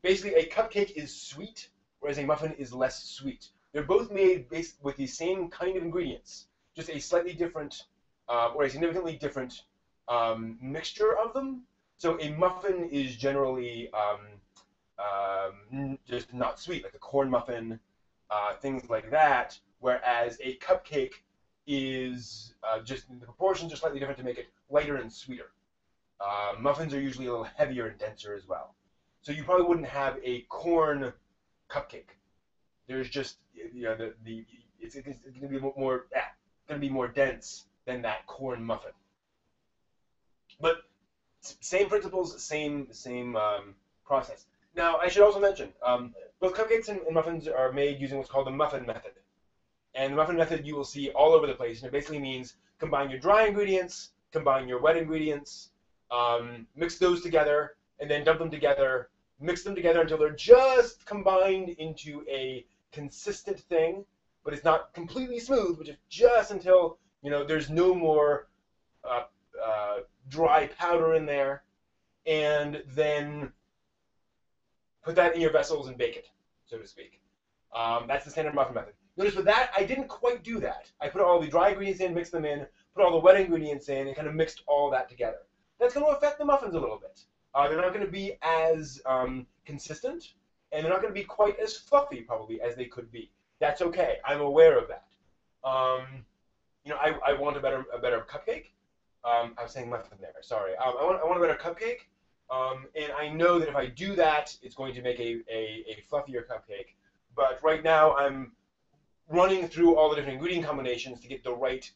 Basically, a cupcake is sweet, whereas a muffin is less sweet. They're both made with the same kind of ingredients, just a slightly different, or a significantly different mixture of them. So a muffin is generally just not sweet, like a corn muffin, things like that, whereas a cupcake is just the proportions are slightly different to make it lighter and sweeter. Muffins are usually a little heavier and denser as well. So you probably wouldn't have a corn cupcake. There's just, it's going to be more dense than that corn muffin. But same principles, same process. Now, I should also mention, both cupcakes and muffins are made using what's called the muffin method. And the muffin method you will see all over the place, and it basically means combine your dry ingredients, combine your wet ingredients, mix those together, and then dump them together, mix them together until they're just combined into a consistent thing, but it's not completely smooth, but just until, you know, there's no more dry powder in there, and then put that in your vessels and bake it, so to speak. That's the standard muffin method. Notice with that, I didn't quite do that. I put all the dry ingredients in, mixed them in, put all the wet ingredients in, and kind of mixed all that together. That's going to affect the muffins a little bit. They're not going to be as consistent, and they're not going to be quite as fluffy, probably, as they could be. That's okay. I'm aware of that. You know, I want a better cupcake. I was saying muffin there. Sorry. I want a better cupcake, and I know that if I do that, it's going to make a fluffier cupcake. But right now, I'm running through all the different ingredient combinations to get the right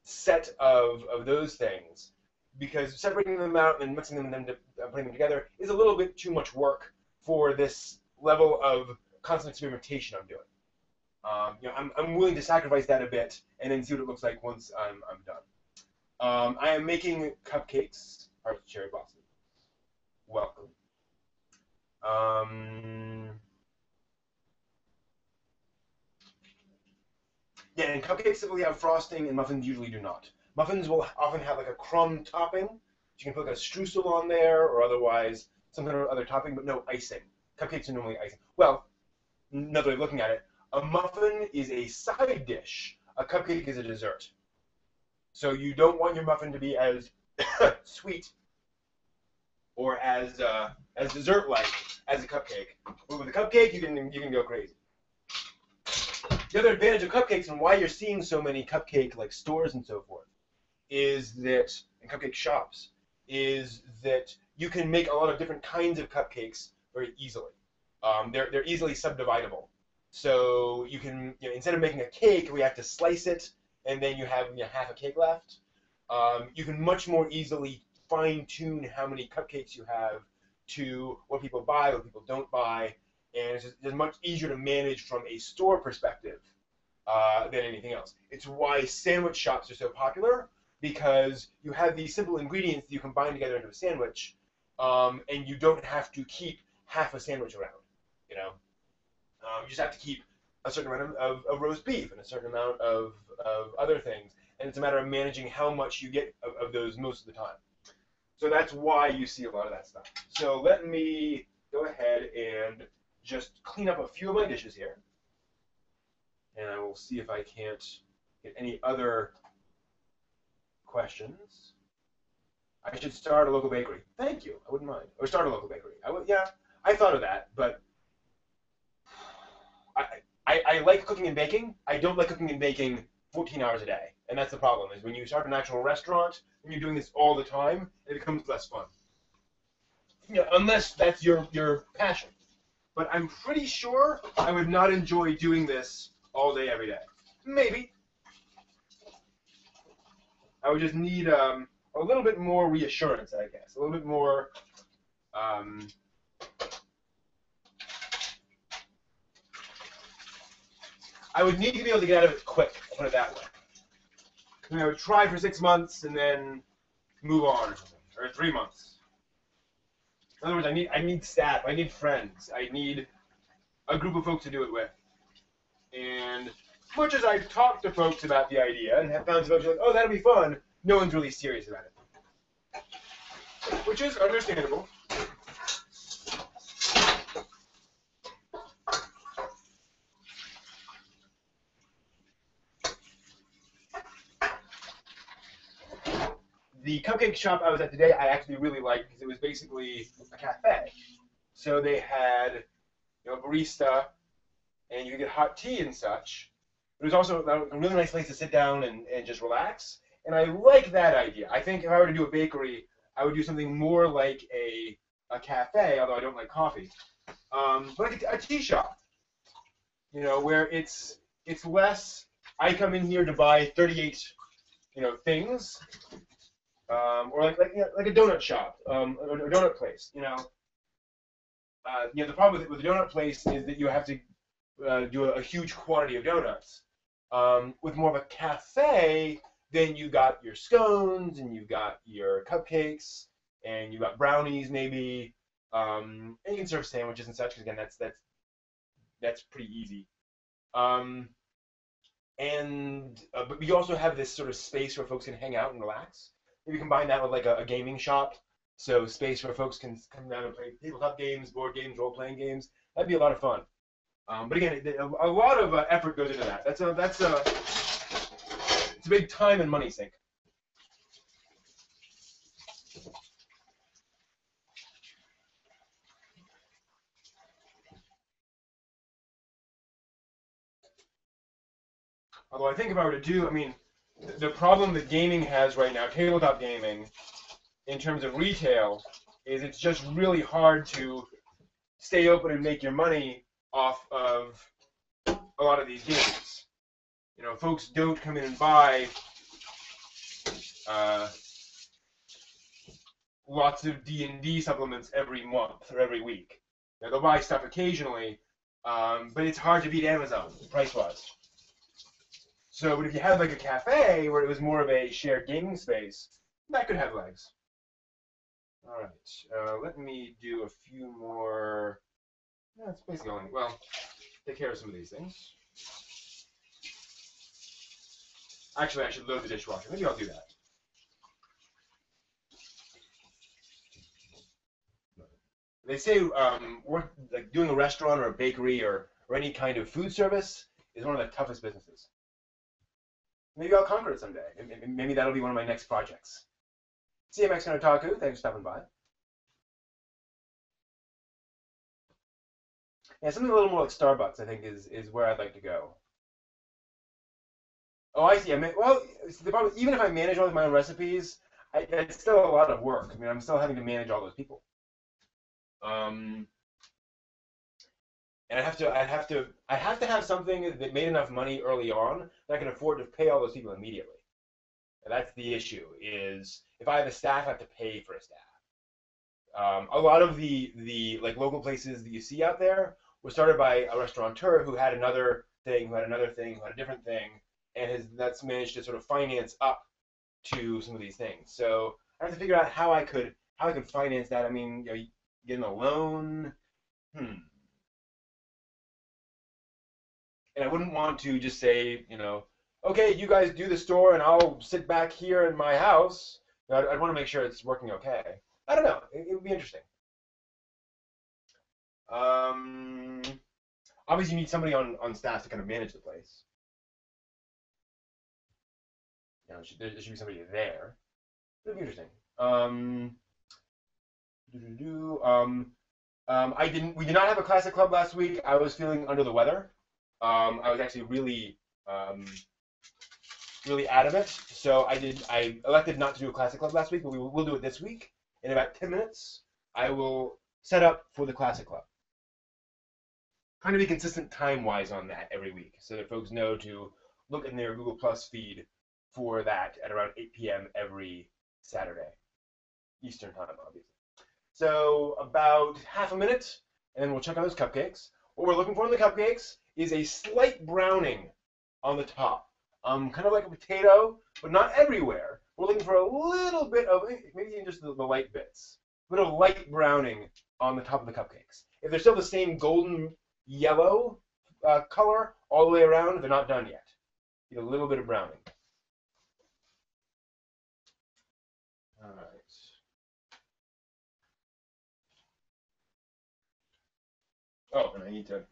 set of those things, because separating them out and mixing them and then putting them together is a little bit too much work for this level of constant experimentation I'm doing. You know, I'm willing to sacrifice that a bit and then see what it looks like once I'm done. I am making cupcakes, Hearts of Cherry Blossom. Welcome. Yeah, and cupcakes typically have frosting, and muffins usually do not. Muffins will often have like a crumb topping. You can put like a streusel on there, or otherwise some kind of other topping, but no icing. Cupcakes are normally icing. Well, another way of looking at it, a muffin is a side dish. A cupcake is a dessert. So you don't want your muffin to be as sweet or as dessert-like as a cupcake. But with a cupcake, you can go crazy. The other advantage of cupcakes and why you're seeing so many cupcake like stores and so forth is that, and cupcake shops, is that you can make a lot of different kinds of cupcakes very easily. They're easily subdividable. So you can, you know, instead of making a cake where you have to slice it and then you have, you know, half a cake left, you can much more easily fine-tune how many cupcakes you have to what people buy, what people don't buy, and it's much easier to manage from a store perspective than anything else. It's why sandwich shops are so popular, because you have these simple ingredients that you combine together into a sandwich, and you don't have to keep half a sandwich around. You know, you just have to keep a certain amount of roast beef and a certain amount of other things, and it's a matter of managing how much you get of those most of the time. So that's why you see a lot of that stuff. So let me go ahead and just clean up a few of my dishes here, and I will see if I can't get any other questions. I should start a local bakery. Thank you. I wouldn't mind. Or start a local bakery. Yeah, I thought of that, but I like cooking and baking. I don't like cooking and baking 14 hours a day, and that's the problem. Is when you start an actual restaurant and you're doing this all the time, it becomes less fun. Yeah, unless that's your passion. But I'm pretty sure I would not enjoy doing this all day, every day. Maybe. I would just need a little bit more reassurance, I guess. A little bit more... I would need to be able to get out of it quick, I'll put it that way. I would try for 6 months and then move on, or 3 months. In other words, I need staff, I need friends, I need a group of folks to do it with. And much as I've talked to folks about the idea and have found some folks like, oh, that'll be fun, no one's really serious about it. Which is understandable. The cupcake shop I was at today, I actually really liked because it was basically a cafe. So they had, you know, a barista, and you could get hot tea and such. It was also a really nice place to sit down and just relax. And I like that idea. I think if I were to do a bakery, I would do something more like a cafe, although I don't like coffee. But like a tea shop, you know, where it's less, I come in here to buy 38, you know, things. Or like a donut shop, or a donut place. You know, the problem with a donut place is that you have to do a huge quantity of donuts. With more of a cafe, then you got your scones and you got your cupcakes and you got brownies maybe, and you can serve sandwiches and such. Because again, that's pretty easy. Um, but we also have this sort of space where folks can hang out and relax. Maybe combine that with like a gaming shop, so space where folks can come down and play tabletop games, board games, role-playing games. That'd be a lot of fun. But again, a lot of effort goes into that. It's a big time and money sink. Although I think if I were to do, I mean, the problem that gaming has right now, tabletop gaming, in terms of retail, is it's just really hard to stay open and make your money off of a lot of these games. You know, folks don't come in and buy lots of D&D supplements every month or every week. Now, they'll buy stuff occasionally, but it's hard to beat Amazon price-wise. So, but if you had like a cafe where it was more of a shared gaming space, that could have legs. All right, let me do a few more. Yeah, it's basically only, well, take care of some of these things. Actually, I should load the dishwasher. Maybe I'll do that. They say like doing a restaurant or a bakery or any kind of food service is one of the toughest businesses. Maybe I'll conquer it someday. Maybe that'll be one of my next projects. CMX and Otaku, thanks for stopping by. Yeah, something a little more like Starbucks, I think, is where I'd like to go. Oh, I see. I mean, well, the problem is, even if I manage all of my own recipes, it's still a lot of work. I mean, I'm still having to manage all those people. And I have to have something that made enough money early on that I can afford to pay all those people immediately. And that's the issue. Is if I have a staff, I have to pay for a staff. A lot of the like local places that you see out there were started by a restaurateur who had another thing, who had another thing, who had a different thing, and that's managed to sort of finance up to some of these things. So I have to figure out how I could finance that. I mean, you know, getting a loan. And I wouldn't want to just say, you know, okay, you guys do the store and I'll sit back here in my house. I'd want to make sure it's working okay. I don't know. It would be interesting. Obviously, you need somebody on staff to kind of manage the place. You know, there should be somebody there. It'd be interesting. We did not have a classic club last week. I was feeling under the weather. I was actually really adamant. So I elected not to do a classic club last week, but we'll do it this week. In about 10 minutes, I will set up for the classic club. Trying to be consistent time-wise on that every week, so that folks know to look in their Google Plus feed for that at around 8 p.m. every Saturday, Eastern time, obviously. So about half a minute, and then we'll check on those cupcakes. What we're looking for in the cupcakes is a slight browning on the top, kind of like a potato, but not everywhere. We're looking for a little bit of, maybe even just the light bits, a bit of light browning on the top of the cupcakes. If they're still the same golden yellow color all the way around, they're not done yet. Need a little bit of browning. All right. Oh, and I need to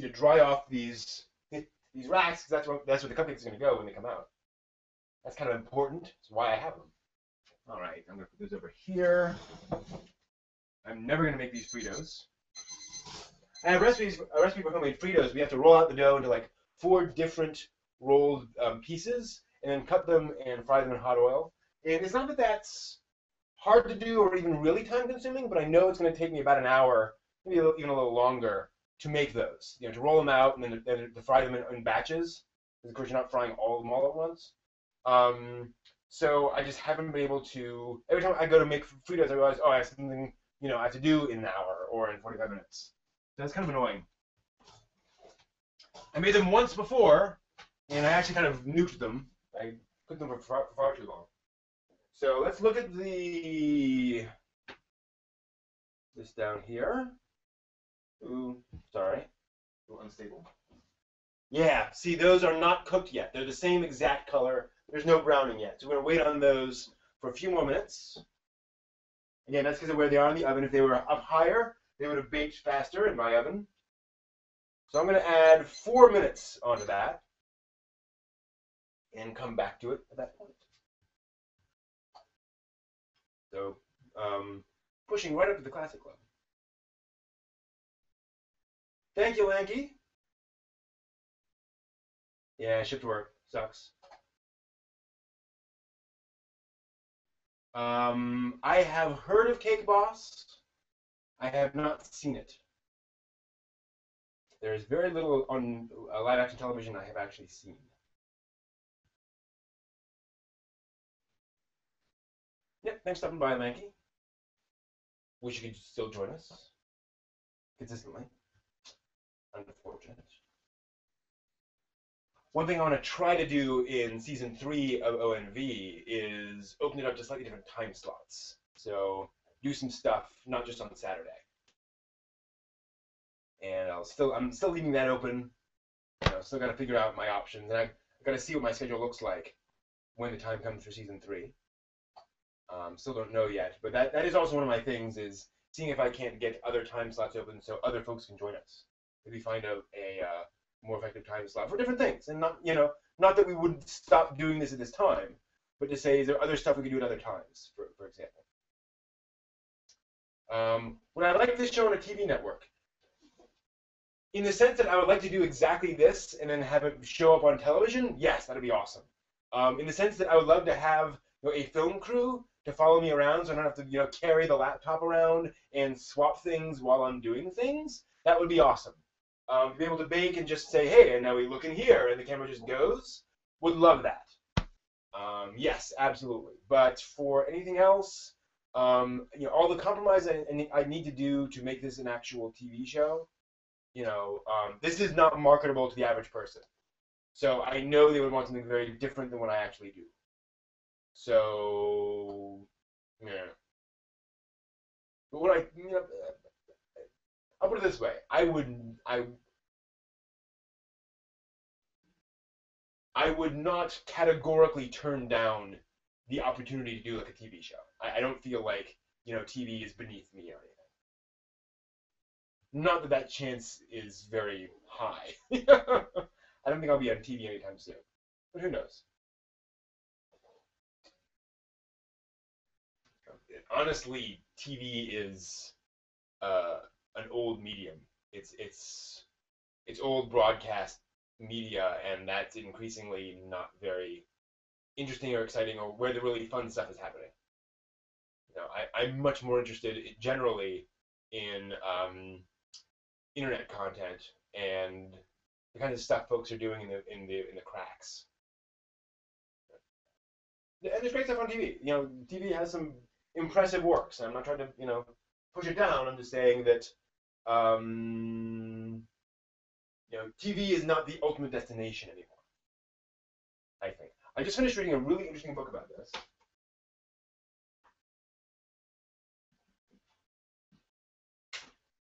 dry off these racks, because that's where the cupcakes are going to go when they come out. That's kind of important. That's why I have them. All right, I'm going to put those over here. I'm never going to make these Fritos. I have a recipe for homemade Fritos. We have to roll out the dough into like 4 different rolled pieces, and then cut them and fry them in hot oil. And it's not that that's hard to do or even really time-consuming, but I know it's going to take me about an hour, maybe even a little longer, to make those. You know, to roll them out and then to fry them in batches. Because of course you're not frying all of them all at once. So I just haven't been able to. Every time I go to make Fritos, I realize, oh, I have something, you know, I have to do in an hour or in 45 minutes. So that's kind of annoying. I made them once before And I actually kind of nuked them. I cooked them for far too long. So let's look at this down here. Ooh, sorry. A little unstable. Yeah, see, those are not cooked yet. They're the same exact color. There's no browning yet. So we're going to wait on those for a few more minutes. Again, that's because of where they are in the oven. If they were up higher, they would have baked faster in my oven. So I'm going to add 4 minutes onto that and come back to it at that point. So pushing right up to the Classic Club. Thank you, Lanky. Yeah, shift work. Sucks. I have heard of Cake Boss. I have not seen it. There's very little on live action television I have actually seen. Yep, thanks for stopping by, Lanky. Wish you could still join us consistently. Unfortunate. One thing I want to try to do in season 3 of ONV is open it up to slightly different time slots. So do some stuff not just on Saturday. And I'm still leaving that open. Still got to figure out my options, and I've got to see what my schedule looks like when the time comes for season 3. Still don't know yet, but that is also one of my things, is seeing if I can't get other time slots open so other folks can join us. Maybe find out a more effective time slot for different things, and not that we would stop doing this at this time, but to say, is there other stuff we could do at other times, for example. Would I like this show on a TV network? In the sense that I would like to do exactly this and then have it show up on television, yes, that'd be awesome. In the sense that I would love to have a film crew to follow me around, so I don't have to carry the laptop around and swap things while I'm doing things. That would be awesome. To be able to bake and just say, hey, and now we look in here, and the camera just goes. Would love that. Yes, absolutely. But for anything else, all the compromise I need to do to make this an actual TV show. This is not marketable to the average person. So I know they would want something very different than what I actually do. So, yeah. But what I'll put it this way: I would not categorically turn down the opportunity to do like a TV show. I don't feel like TV is beneath me or anything. Not that chance is very high. I don't think I'll be on TV anytime soon. But who knows? Honestly, TV is an old medium. It's old broadcast media, and that's increasingly not very interesting or exciting, or where the really fun stuff is happening. I'm much more interested generally in internet content and the kind of stuff folks are doing in the cracks. And there's great stuff on TV. TV has some impressive works. I'm not trying to push it down. I'm just saying that TV is not the ultimate destination anymore. I think. I just finished reading a really interesting book about this.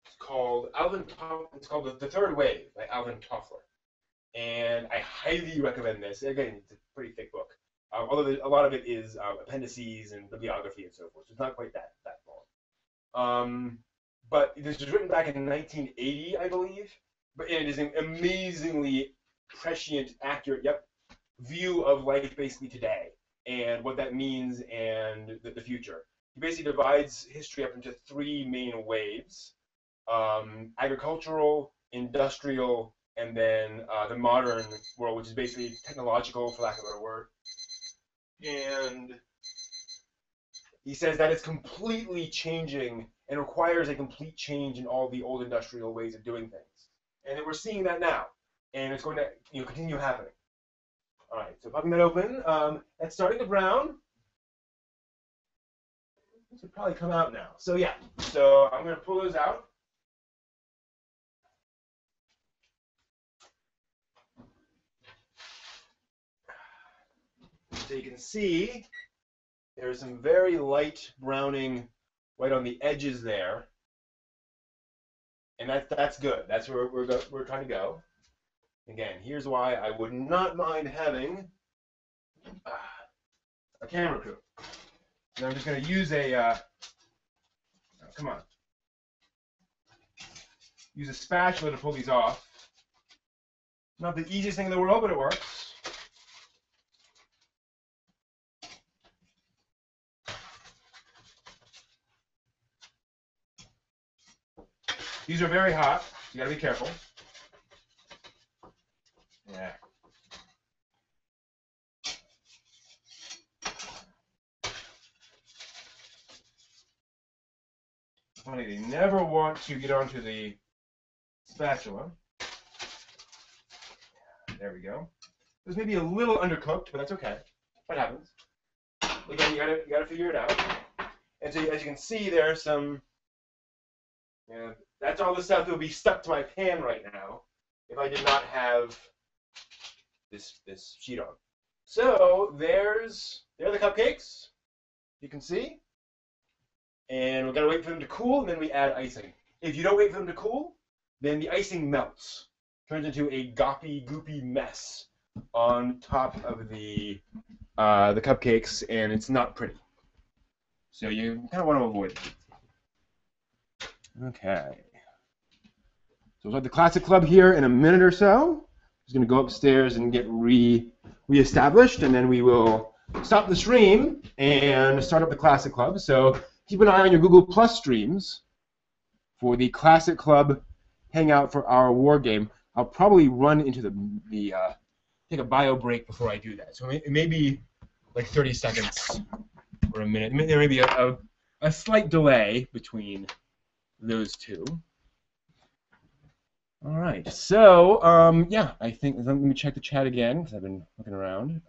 It's called The Third Wave by Alvin Toffler, and I highly recommend this. Again, it's a pretty thick book, although a lot of it is appendices and bibliography and so forth. So it's not quite that long. But this was written back in 1980, I believe. But it is an amazingly prescient, accurate, view of life basically today and what that means and the future. He basically divides history up into 3 main waves. Agricultural, industrial, and then the modern world, which is basically technological, for lack of a better word. And he says that it's completely changing and requires a complete change in all the old industrial ways of doing things. And we're seeing that now, and it's going to continue happening. All right, so popping that open, that's starting to brown. This would probably come out now. So yeah, so I'm going to pull those out. So you can see there's some very light browning right on the edges there. And that's good. That's where we're trying to go. Again, here's why I would not mind having a camera crew. And I'm just going to use a, come on, use a spatula to pull these off. Not the easiest thing in the world, but it works. These are very hot. You got to be careful. Yeah. Funny, they never want to get onto the spatula. There we go. This may be a little undercooked, but that's okay. That happens. Again, you gotta figure it out. And so, as you can see, there's some. Yeah, that's all the stuff that would be stuck to my pan right now if I did not have this sheet on. So there are the cupcakes. You can see. And we've got to wait for them to cool, and then we add icing. If you don't wait for them to cool, then the icing melts. Turns into a goopy mess on top of the cupcakes, and it's not pretty. So you kind of want to avoid it. Okay. So we'll have the Classic Club here in a minute or so. Just going to go upstairs and get re-established, and then we will stop the stream and start up the Classic Club. So keep an eye on your Google Plus streams for the Classic Club Hangout for our war game. I'll probably run into take a bio break before I do that. So it may be like 30 seconds or a minute. There may be a slight delay between those two. All right. So yeah, I think let me check the chat again because I've been looking around.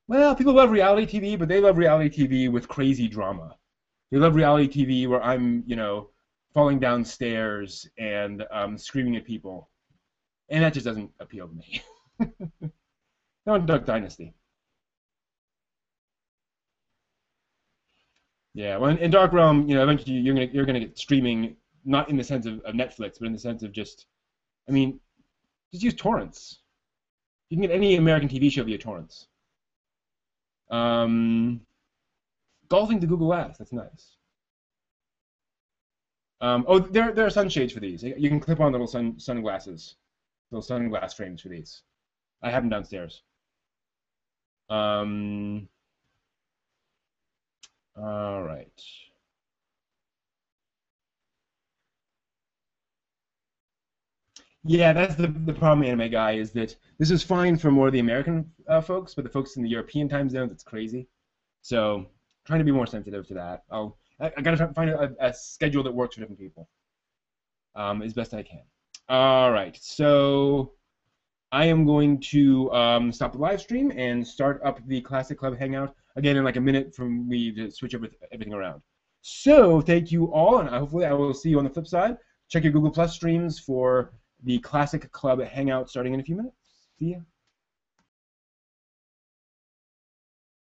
Well, people love reality TV, but they love reality TV with crazy drama. They love reality TV where I'm, falling down stairs and screaming at people. And that just doesn't appeal to me. Not Duck Dynasty. Yeah, well, in Dark Realm, eventually you're gonna get streaming, not in the sense of Netflix, but in the sense of just use torrents. You can get any American TV show via torrents. Golfing to Google Glass, that's nice. Oh, there are sunshades for these. You can clip on little sunglasses, little sunglass frames for these. I have them downstairs. All right. Yeah, that's the problem, Anime Guy, is that this is fine for more of the American folks, but the folks in the European time zones, it's crazy. So, trying to be more sensitive to that. I got to find a schedule that works for different people as best I can. All right, so I am going to stop the live stream and start up the Classic Club Hangout again in like a minute from me to switch everything around. So, thank you all, and hopefully I will see you on the flip side. Check your Google Plus streams for the Classic Club Hangout starting in a few minutes. See ya.